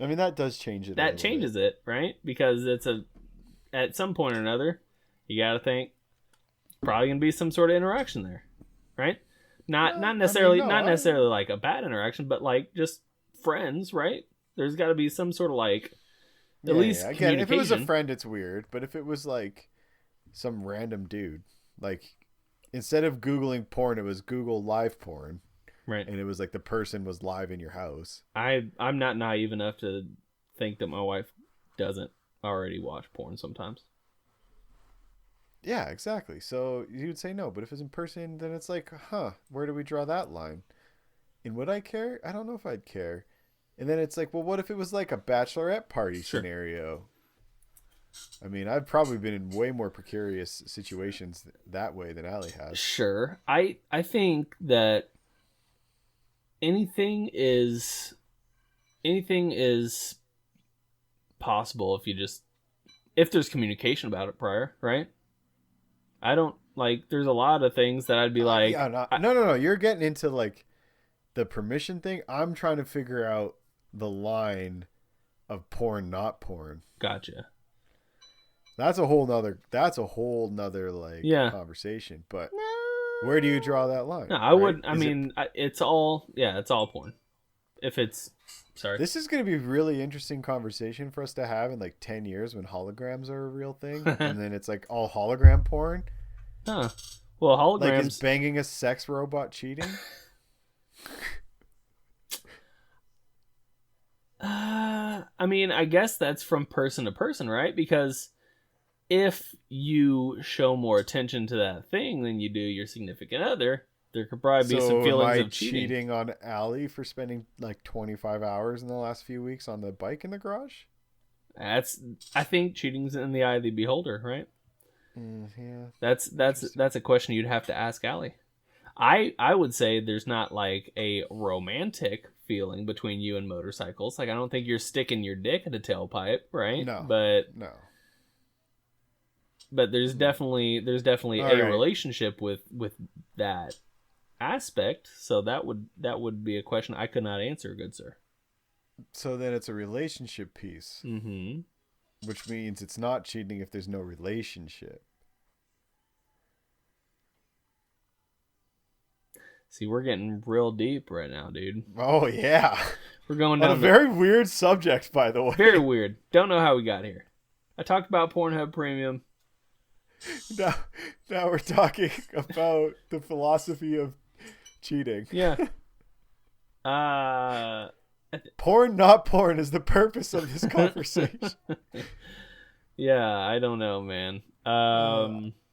I mean, that does change it. that changes it, right? Because at some point or another, you got to think, probably going to be some sort of interaction there, right? Not necessarily like a bad interaction, but like just friends, right? There's got to be some sort of like at least again, communication. if it was a friend, it's weird. But if it was like some random dude, like instead of Googling porn, it was Google live porn, right? And it was like the person was live in your house. I'm not naive enough to think that my wife doesn't already watch porn sometimes. Yeah, exactly. So you would say no, but if it's in person, then it's like, where do we draw that line? And would I care? I don't know if I'd care. And then it's like, well, what if it was like a bachelorette party scenario? I mean, I've probably been in way more precarious situations that way than Allie has. Sure. I think that anything is possible if there's communication about it prior, right? I don't like. There's a lot of things that I'd be like, no. You're getting into like the permission thing. I'm trying to figure out the line of porn, not porn. Gotcha. That's a whole nother like conversation. But where do you draw that line? No, I would. I mean, it's all porn. If it's sorry, this is going to be a really interesting conversation for us to have in like 10 years when holograms are a real thing, and then it's like all hologram porn. Huh. Well, holograms. Like, is banging a sex robot cheating? I mean, I guess that's from person to person, right? Because if you show more attention to that thing than you do your significant other, there could probably be some feelings of cheating on Allie for spending like 25 hours in the last few weeks on the bike in the garage? I think cheating's in the eye of the beholder, right? Yeah. That's a question you'd have to ask Allie. I would say there's not like a romantic feeling between you and motorcycles. Like, I don't think you're sticking your dick in a tailpipe, right? No. But there's definitely a relationship with that aspect. So that would be a question I could not answer, good sir. So then it's a relationship piece. Mm-hmm. Which means it's not cheating if there's no relationship. See, we're getting real deep right now, dude. Oh, yeah. We're going down a very weird subject, by the way. Very weird. Don't know how we got here. I talked about Pornhub Premium. Now we're talking about the philosophy of cheating. Yeah. Porn, not porn, is the purpose of this conversation. Yeah, I don't know, man.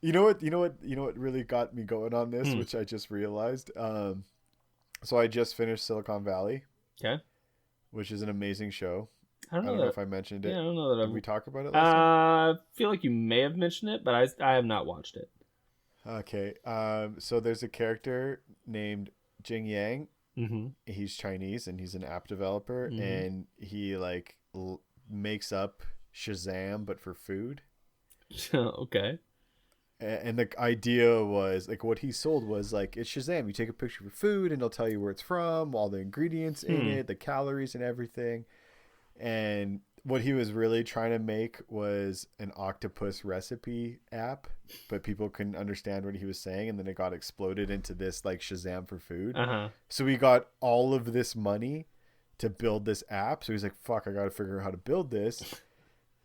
You know what really got me going on this, which I just realized. So I just finished Silicon Valley. Okay. Which is an amazing show. I don't know if I mentioned it. Yeah, I don't know that Did we talk about it last time? I feel like you may have mentioned it, but I have not watched it. Okay. So there's a character named Jing Yang. Mm-hmm. He's Chinese and he's an app developer, and he like makes up Shazam but for food. Okay. And the idea was like what he sold was like it's Shazam. You take a picture of your food and it'll tell you where it's from, all the ingredients in it, the calories and everything. And what he was really trying to make was an octopus recipe app, but people couldn't understand what he was saying, and then it got exploded into this like Shazam for food. So we got all of this money to build this app. So he's like, fuck, I gotta figure out how to build this.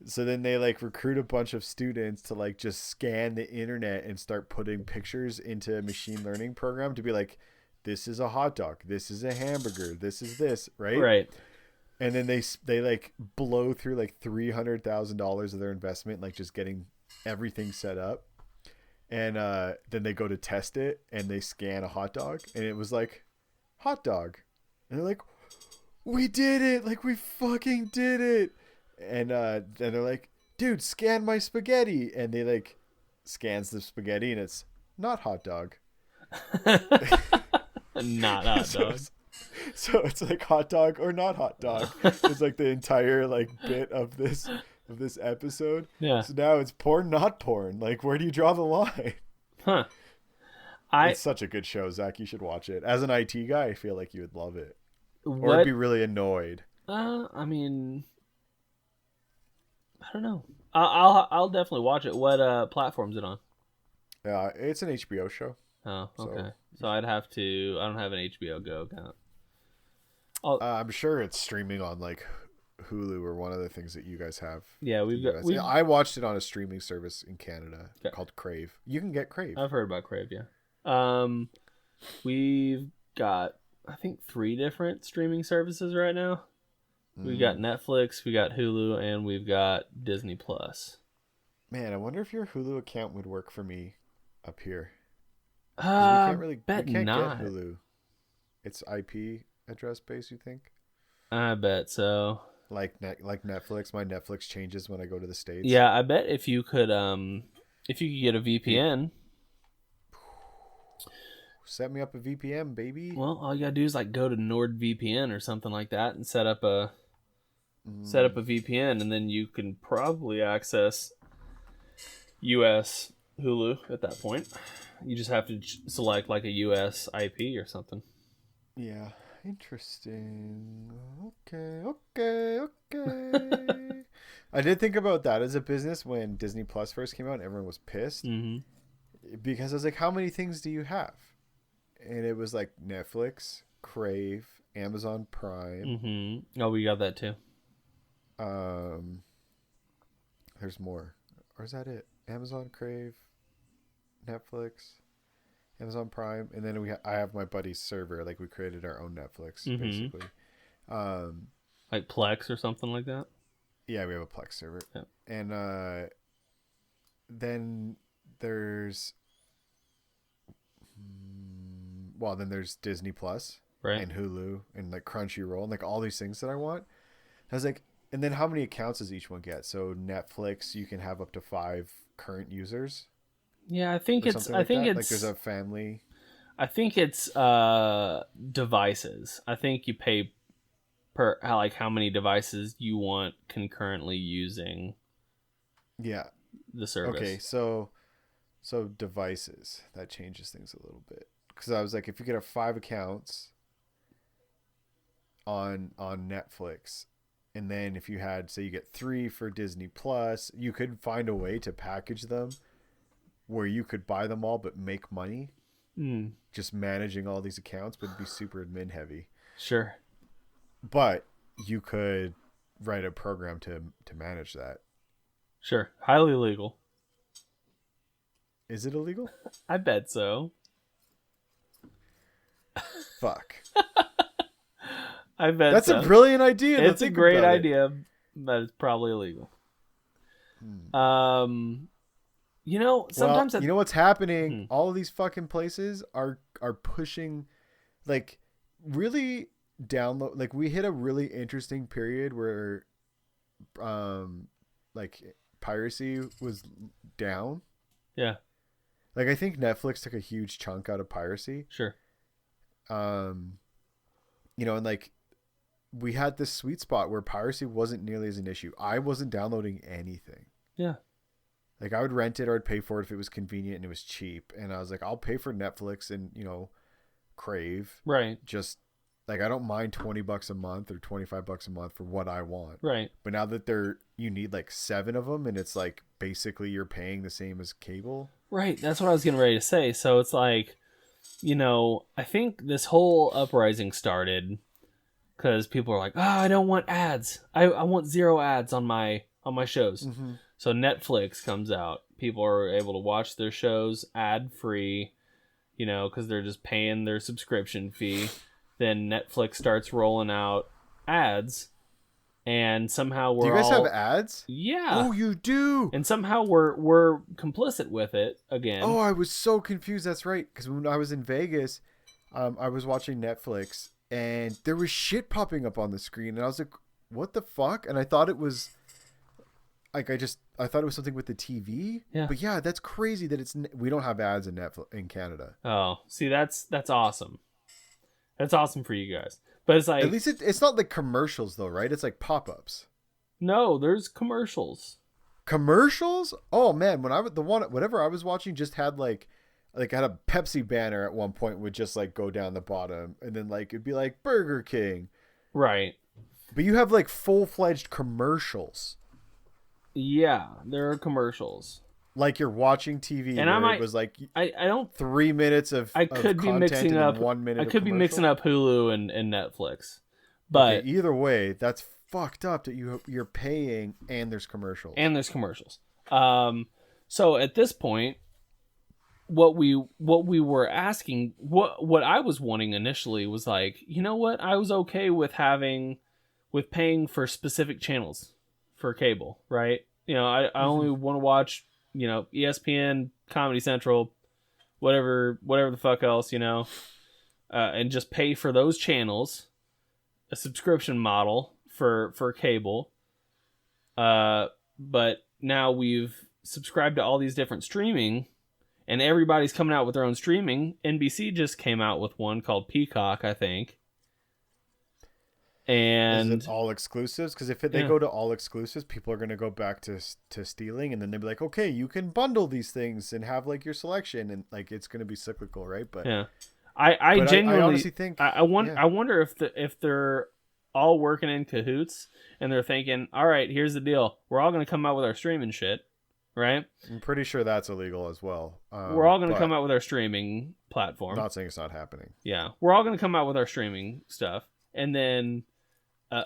So then they like recruit a bunch of students to like just scan the internet and start putting pictures into a machine learning program to be like, this is a hot dog, this is a hamburger, this is this, right? And then they like blow through like $300,000 of their investment, like just getting everything set up. And then they go to test it, and they scan a hot dog, and it was like, hot dog. And they're like, we did it! Like, we fucking did it! And then they're like, dude, scan my spaghetti. And they, like, scans the spaghetti, and it's not hot dog. Not hot dog. So it's like hot dog or not hot dog. It's like the entire, like, bit of this episode. Yeah. So now it's porn, not porn. Like, where do you draw the line? Huh. It's such a good show, Zach. You should watch it. As an IT guy, I feel like you would love it. What? Or be really annoyed. I mean, I don't know. I'll definitely watch it. What platform is it on? Yeah, it's an HBO show. Oh, okay. So I'd have to. I don't have an HBO Go account. I'm sure it's streaming on like Hulu or one of the things that you guys have. Yeah, I watched it on a streaming service in Canada called Crave. You can get Crave. I've heard about Crave. Yeah. We've got I think 3 different streaming services right now. We got Netflix, we got Hulu, and we've got Disney Plus. Man, I wonder if your Hulu account would work for me up here. We can't bet not. get Hulu. It's IP address based, you think? I bet so. Like Netflix, my Netflix changes when I go to the States. Yeah, I bet if you could get a VPN. Set me up a VPN, baby. Well, all you gotta do is like go to NordVPN or something like that and set up a VPN, and then you can probably access US Hulu at that point. You just have to select like a US IP or something. Yeah, interesting. Okay. I did think about that as a business when Disney Plus first came out and everyone was pissed. Mm-hmm. Because I was like, how many things do you have? And it was like Netflix, Crave, Amazon Prime. Mm-hmm. Oh, we got that too. There's more. Or is that it? Amazon, Crave, Netflix, Amazon Prime, and then I have my buddy's server. Like we created our own Netflix, basically. Like Plex or something like that. Yeah, we have a Plex server. Yeah. And then there's Disney Plus, right, and Hulu and like Crunchyroll and like all these things that I want. I was like, and then how many accounts does each one get? So Netflix, you can have up to 5 current users. Yeah, I think it's like there's a family. I think it's devices. I think you pay per how many devices you want concurrently using. Yeah. The service. Okay, so devices, that changes things a little bit. Because I was like, if you could have 5 accounts on Netflix, and then if you had, say, you get 3 for Disney Plus, you could find a way to package them where you could buy them all but make money. Just managing all these accounts would be super admin heavy. Sure. But you could write a program to manage that. Sure. Highly legal. Is it illegal? I bet so. Fuck. I bet that's so. A brilliant idea. It's a great idea, but it's probably illegal. Sometimes you know what's happening? All of these fucking places are pushing, like, really download. Like, we hit a really interesting period where, like, piracy was down. Yeah. Like, I think Netflix took a huge chunk out of piracy. Sure. And like, we had this sweet spot where piracy wasn't nearly as an issue. I wasn't downloading anything. Yeah. Like, I would rent it or I'd pay for it if it was convenient and it was cheap. And I was like, I'll pay for Netflix and, Crave. Right. Just, like, I don't mind $20 a month or $25 a month for what I want. Right. But now that you need, like, 7 of them and it's, like, basically you're paying the same as cable. Right. That's what I was getting ready to say. So it's like, I think this whole uprising started because people are like, I don't want ads. I want 0 ads on my shows. Mm-hmm. So Netflix comes out. People are able to watch their shows ad-free, because they're just paying their subscription fee. Then Netflix starts rolling out ads, and somehow Do you guys have ads? Yeah. Oh, you do. And somehow we're complicit with it again. Oh, I was so confused. That's right. Because when I was in Vegas, I was watching Netflix and there was shit popping up on the screen, and I was like, "What the fuck?" And I thought it was like I thought it was something with the TV. Yeah. But yeah, that's crazy that we don't have ads in Netflix in Canada. Oh, see, that's awesome. That's awesome for you guys. But it's like, at least it's not like commercials though, right? It's like pop-ups. No, there's commercials. Commercials? Oh man, whatever I was watching just had like had a Pepsi banner at one point would just like go down the bottom, and then like it'd be like Burger King. Right. But you have like full-fledged commercials. Yeah, there are commercials. Like you're watching TV, and where it was like I don't 3 minutes of I could be mixing up 1 minute. I could be mixing up Hulu and Netflix, but okay, either way, that's fucked up that you're paying and there's commercials. So at this point, what we were asking, what I was wanting initially was like, you know what, I was okay with paying for specific channels for cable, right? You know, I only want to watch, you know, ESPN, Comedy Central, whatever the fuck else, you know, and just pay for those channels, a subscription model for cable. But now we've subscribed to all these different streaming, and everybody's coming out with their own streaming. NBC just came out with one called Peacock, I think. And is it all exclusives? Because if they go to all exclusives, people are going to go back to stealing, and then they'll be like, okay, you can bundle these things and have like your selection, and like it's going to be cyclical, right? But yeah, I genuinely I honestly think I wonder if they're all working in cahoots and they're thinking, all right, here's the deal, we're all going to come out with our streaming shit, right? I'm pretty sure that's illegal as well. We're all going to come out with our streaming platform. Not saying it's not happening. Yeah, we're all going to come out with our streaming stuff, and then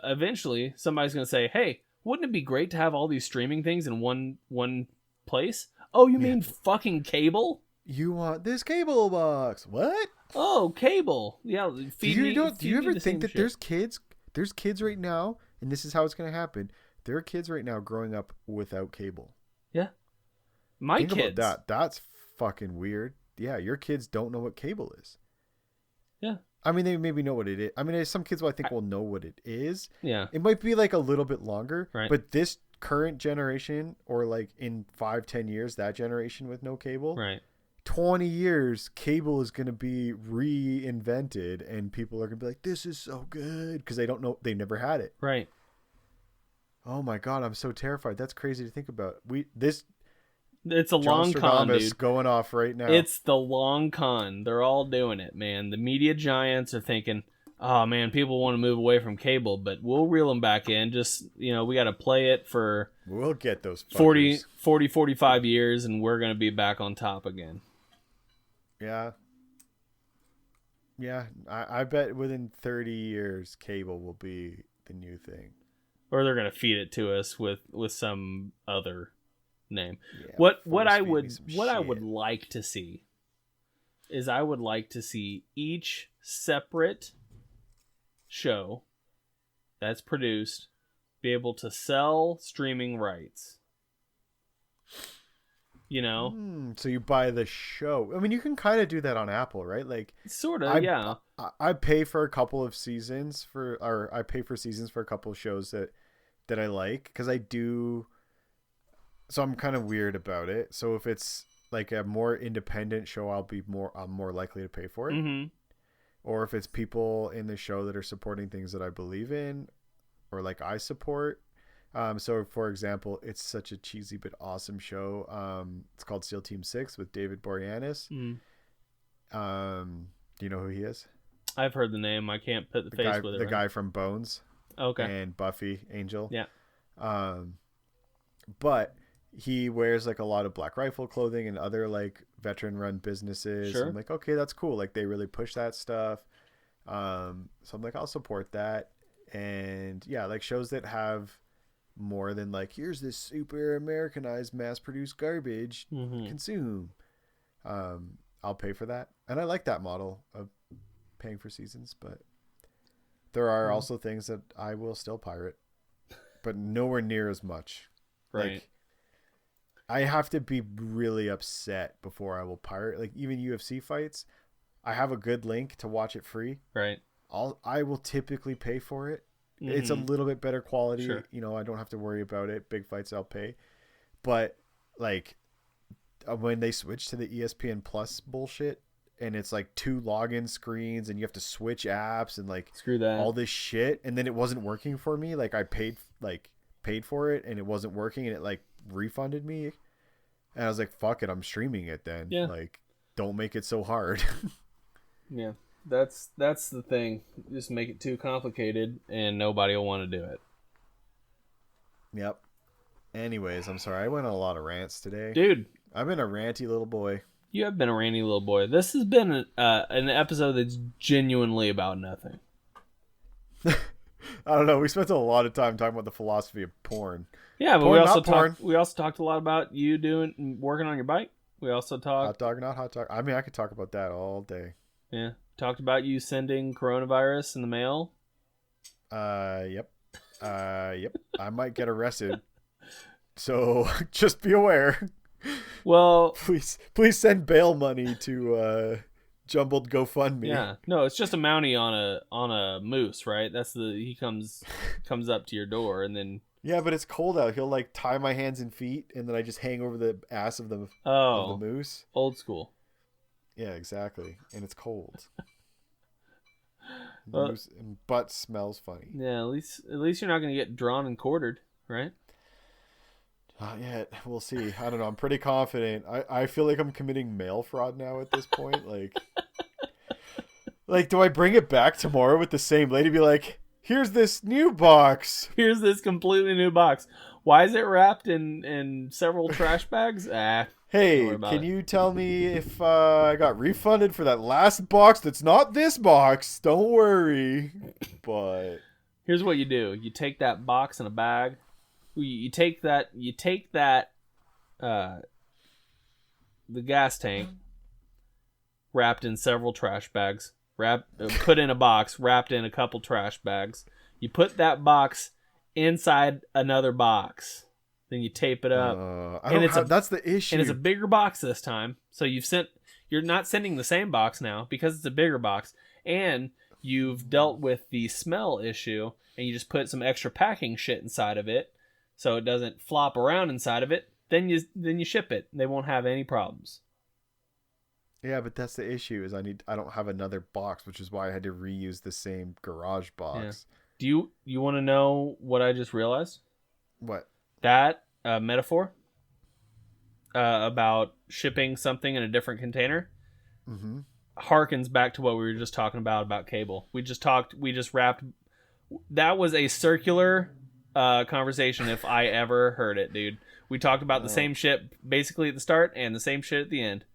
eventually somebody's going to say, hey, wouldn't it be great to have all these streaming things in one place? Oh, you mean fucking cable? You want this cable box? What? Oh, cable. Yeah, do you ever think that there's kids right now, and this is how it's going to happen. There are kids right now growing up without cable. Yeah. Think kids. About that. That's fucking weird. Yeah, your kids don't know what cable is. Yeah. I mean, they maybe know what it is. I mean, some kids I think will know what it is. Yeah. It might be like a little bit longer. Right. But this current generation, or like in 5-10 years, that generation with no cable. Right. 20 years, cable is going to be reinvented, and people are going to be like, this is so good, because they don't know, they never had it. Right. Oh my God, I'm so terrified. That's crazy to think about. It's a long con, dude. Going off right now. It's the long con. They're all doing it, man. The media giants are thinking, oh man, people want to move away from cable, but we'll reel them back in. Just, you know, we got to play it for we'll get those fuckers. 45 years, and we're going to be back on top again. Yeah. Yeah, I bet within 30 years, cable will be the new thing. Or they're going to feed it to us with some other name. Yeah, what I would like to see is I would like to see each separate show that's produced be able to sell streaming rights. You know? So you buy the show. I mean, you can kind of do that on Apple, right? Like, sort of, yeah. I pay for a couple of seasons I pay for seasons for a couple of shows that I like, because I do. So I'm kind of weird about it. So if it's like a more independent show, I'm more likely to pay for it. Mm-hmm. Or if it's people in the show that are supporting things that I believe in, or like I support. So for example, it's such a cheesy but awesome show. It's called SEAL Team 6 with David Boreanaz. Do you know who he is? I've heard the name. I can't put the face with it. The guy from Bones. Okay. And Buffy Angel. Yeah. But he wears like a lot of Black Rifle clothing and other like veteran run businesses. Sure. I'm like, okay, that's cool. Like they really push that stuff. So I'm like, I'll support that. And yeah, like shows that have more than like, here's this super Americanized mass produced garbage, consume. I'll pay for that. And I like that model of paying for seasons, but there are also things that I will still pirate. but nowhere near as much. Right. Like, I have to be really upset before I will pirate. Like, even UFC fights, I have a good link to watch it free. Right. I will typically pay for it. Mm-hmm. It's a little bit better quality. Sure. You know, I don't have to worry about it. Big fights, I'll pay. But like when they switch to the ESPN Plus bullshit, and it's like 2 login screens, and you have to switch apps and like screw that, all this shit, and then it wasn't working for me. Like I paid for it, and it wasn't working, and it like refunded me. And I was like, "Fuck it, I'm streaming it then." Yeah. Like, don't make it so hard. Yeah. That's the thing. Just make it too complicated, and nobody will want to do it. Yep. Anyways, I'm sorry. I went on a lot of rants today. Dude. I've been a ranty little boy. You have been a ranty little boy. This has been an episode that's genuinely about nothing. I don't know. We spent a lot of time talking about the philosophy of porn. Yeah, but porn, we also talked a lot about you working on your bike. We also talked hot dog, not hot dog. I mean, I could talk about that all day. Yeah. Talked about you sending coronavirus in the mail. Yep. Yep. I might get arrested. So just be aware. Well, please send bail money to Jumbled GoFundMe. Yeah. No, it's just a Mountie on a moose, right? He comes up to your door and then. Yeah, but it's cold out. He'll like tie my hands and feet, and then I just hang over the ass of the moose. Old school. Yeah, exactly. And it's cold. Well, moose and butt smells funny. Yeah, at least you're not gonna get drawn and quartered, right? Not yet. We'll see. I don't know. I'm pretty confident. I feel like I'm committing mail fraud now at this point. Like, do I bring it back tomorrow with the same lady? Be like, here's this new box. Here's this completely new box. Why is it wrapped in several trash bags? Hey, can you tell me if I got refunded for that last box that's not this box? Don't worry. But here's what you do. You take that box in a bag. You take that the gas tank wrapped in several trash bags, put in a box, wrapped in a couple trash bags. You put that box inside another box. Then you tape it up. That's the issue. And it's a bigger box this time. So you're not sending the same box now because it's a bigger box. And you've dealt with the smell issue, and you just put some extra packing shit inside of it so it doesn't flop around inside of it. Then you ship it. They won't have any problems. Yeah, but that's the issue is I don't have another box, which is why I had to reuse the same garage box. Yeah. Do you want to know what I just realized? What? That metaphor about shipping something in a different container harkens back to what we were just talking about cable. We just wrapped. That was a circular conversation if I ever heard it, dude. We talked about the same shit basically at the start and the same shit at the end.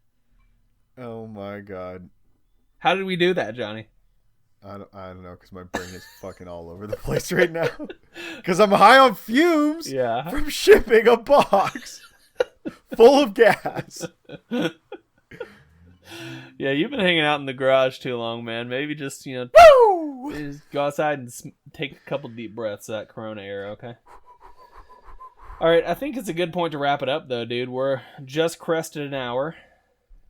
Oh my god. How did we do that, Johnny? I don't know, because my brain is fucking all over the place right now. Because I'm high on fumes from shipping a box full of gas. Yeah, you've been hanging out in the garage too long, man. Maybe just, just go outside and take a couple deep breaths of that Corona air, okay? All right, I think it's a good point to wrap it up, though, dude. We're just crested an hour.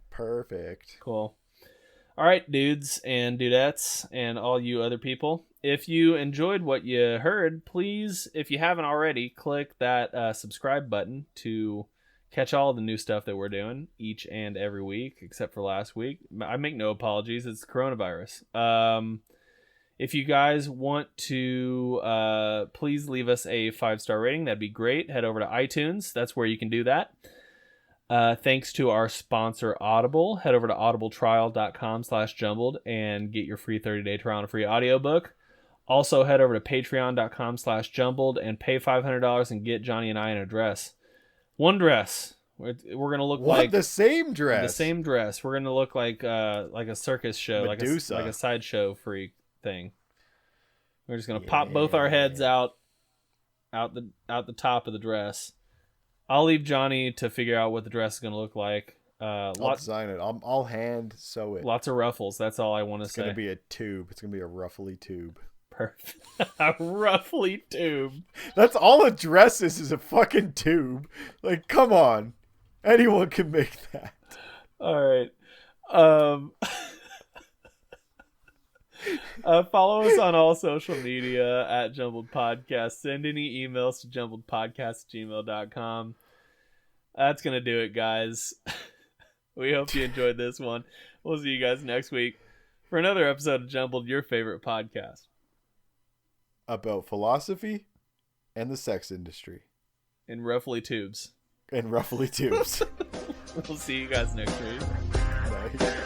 Perfect. Cool. All right, dudes and dudettes and all you other people. If you enjoyed what you heard, please, if you haven't already, click that subscribe button to catch all the new stuff that we're doing each and every week, except for last week. I make no apologies. It's coronavirus. If you guys want to, please leave us a 5-star rating. That'd be great. Head over to iTunes. That's where you can do that. Thanks to our sponsor, Audible. Head over to audibletrial.com/jumbled and get your free 30-day trial and a free audiobook. Also, head over to patreon.com/jumbled and pay $500 and get Johnny and I in a dress. One dress. We're going to look like... the same dress? The same dress. We're going to look like a circus show, Medusa. like a sideshow freak thing. We're just going to pop both our heads out the top of the dress. I'll leave Johnny to figure out what the dress is going to look like. I'll design it. I'll hand sew it. Lots of ruffles. That's all I want to say. It's going to be a tube. It's going to be a ruffly tube. Perfect. A Ruffly tube. That's all a dress is a fucking tube. Like, come on. Anyone can make that. All right. Follow us on all social media at Jumbled Podcast. Send any emails to jumbledpodcast@gmail.com. That's going to do it, guys. We hope you enjoyed this one. We'll see you guys next week for another episode of Jumbled, your favorite podcast. About philosophy and the sex industry. In Ruffly tubes. And Ruffly tubes. We'll see you guys next week. Bye.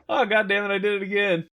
Oh, God damn it, I did it again.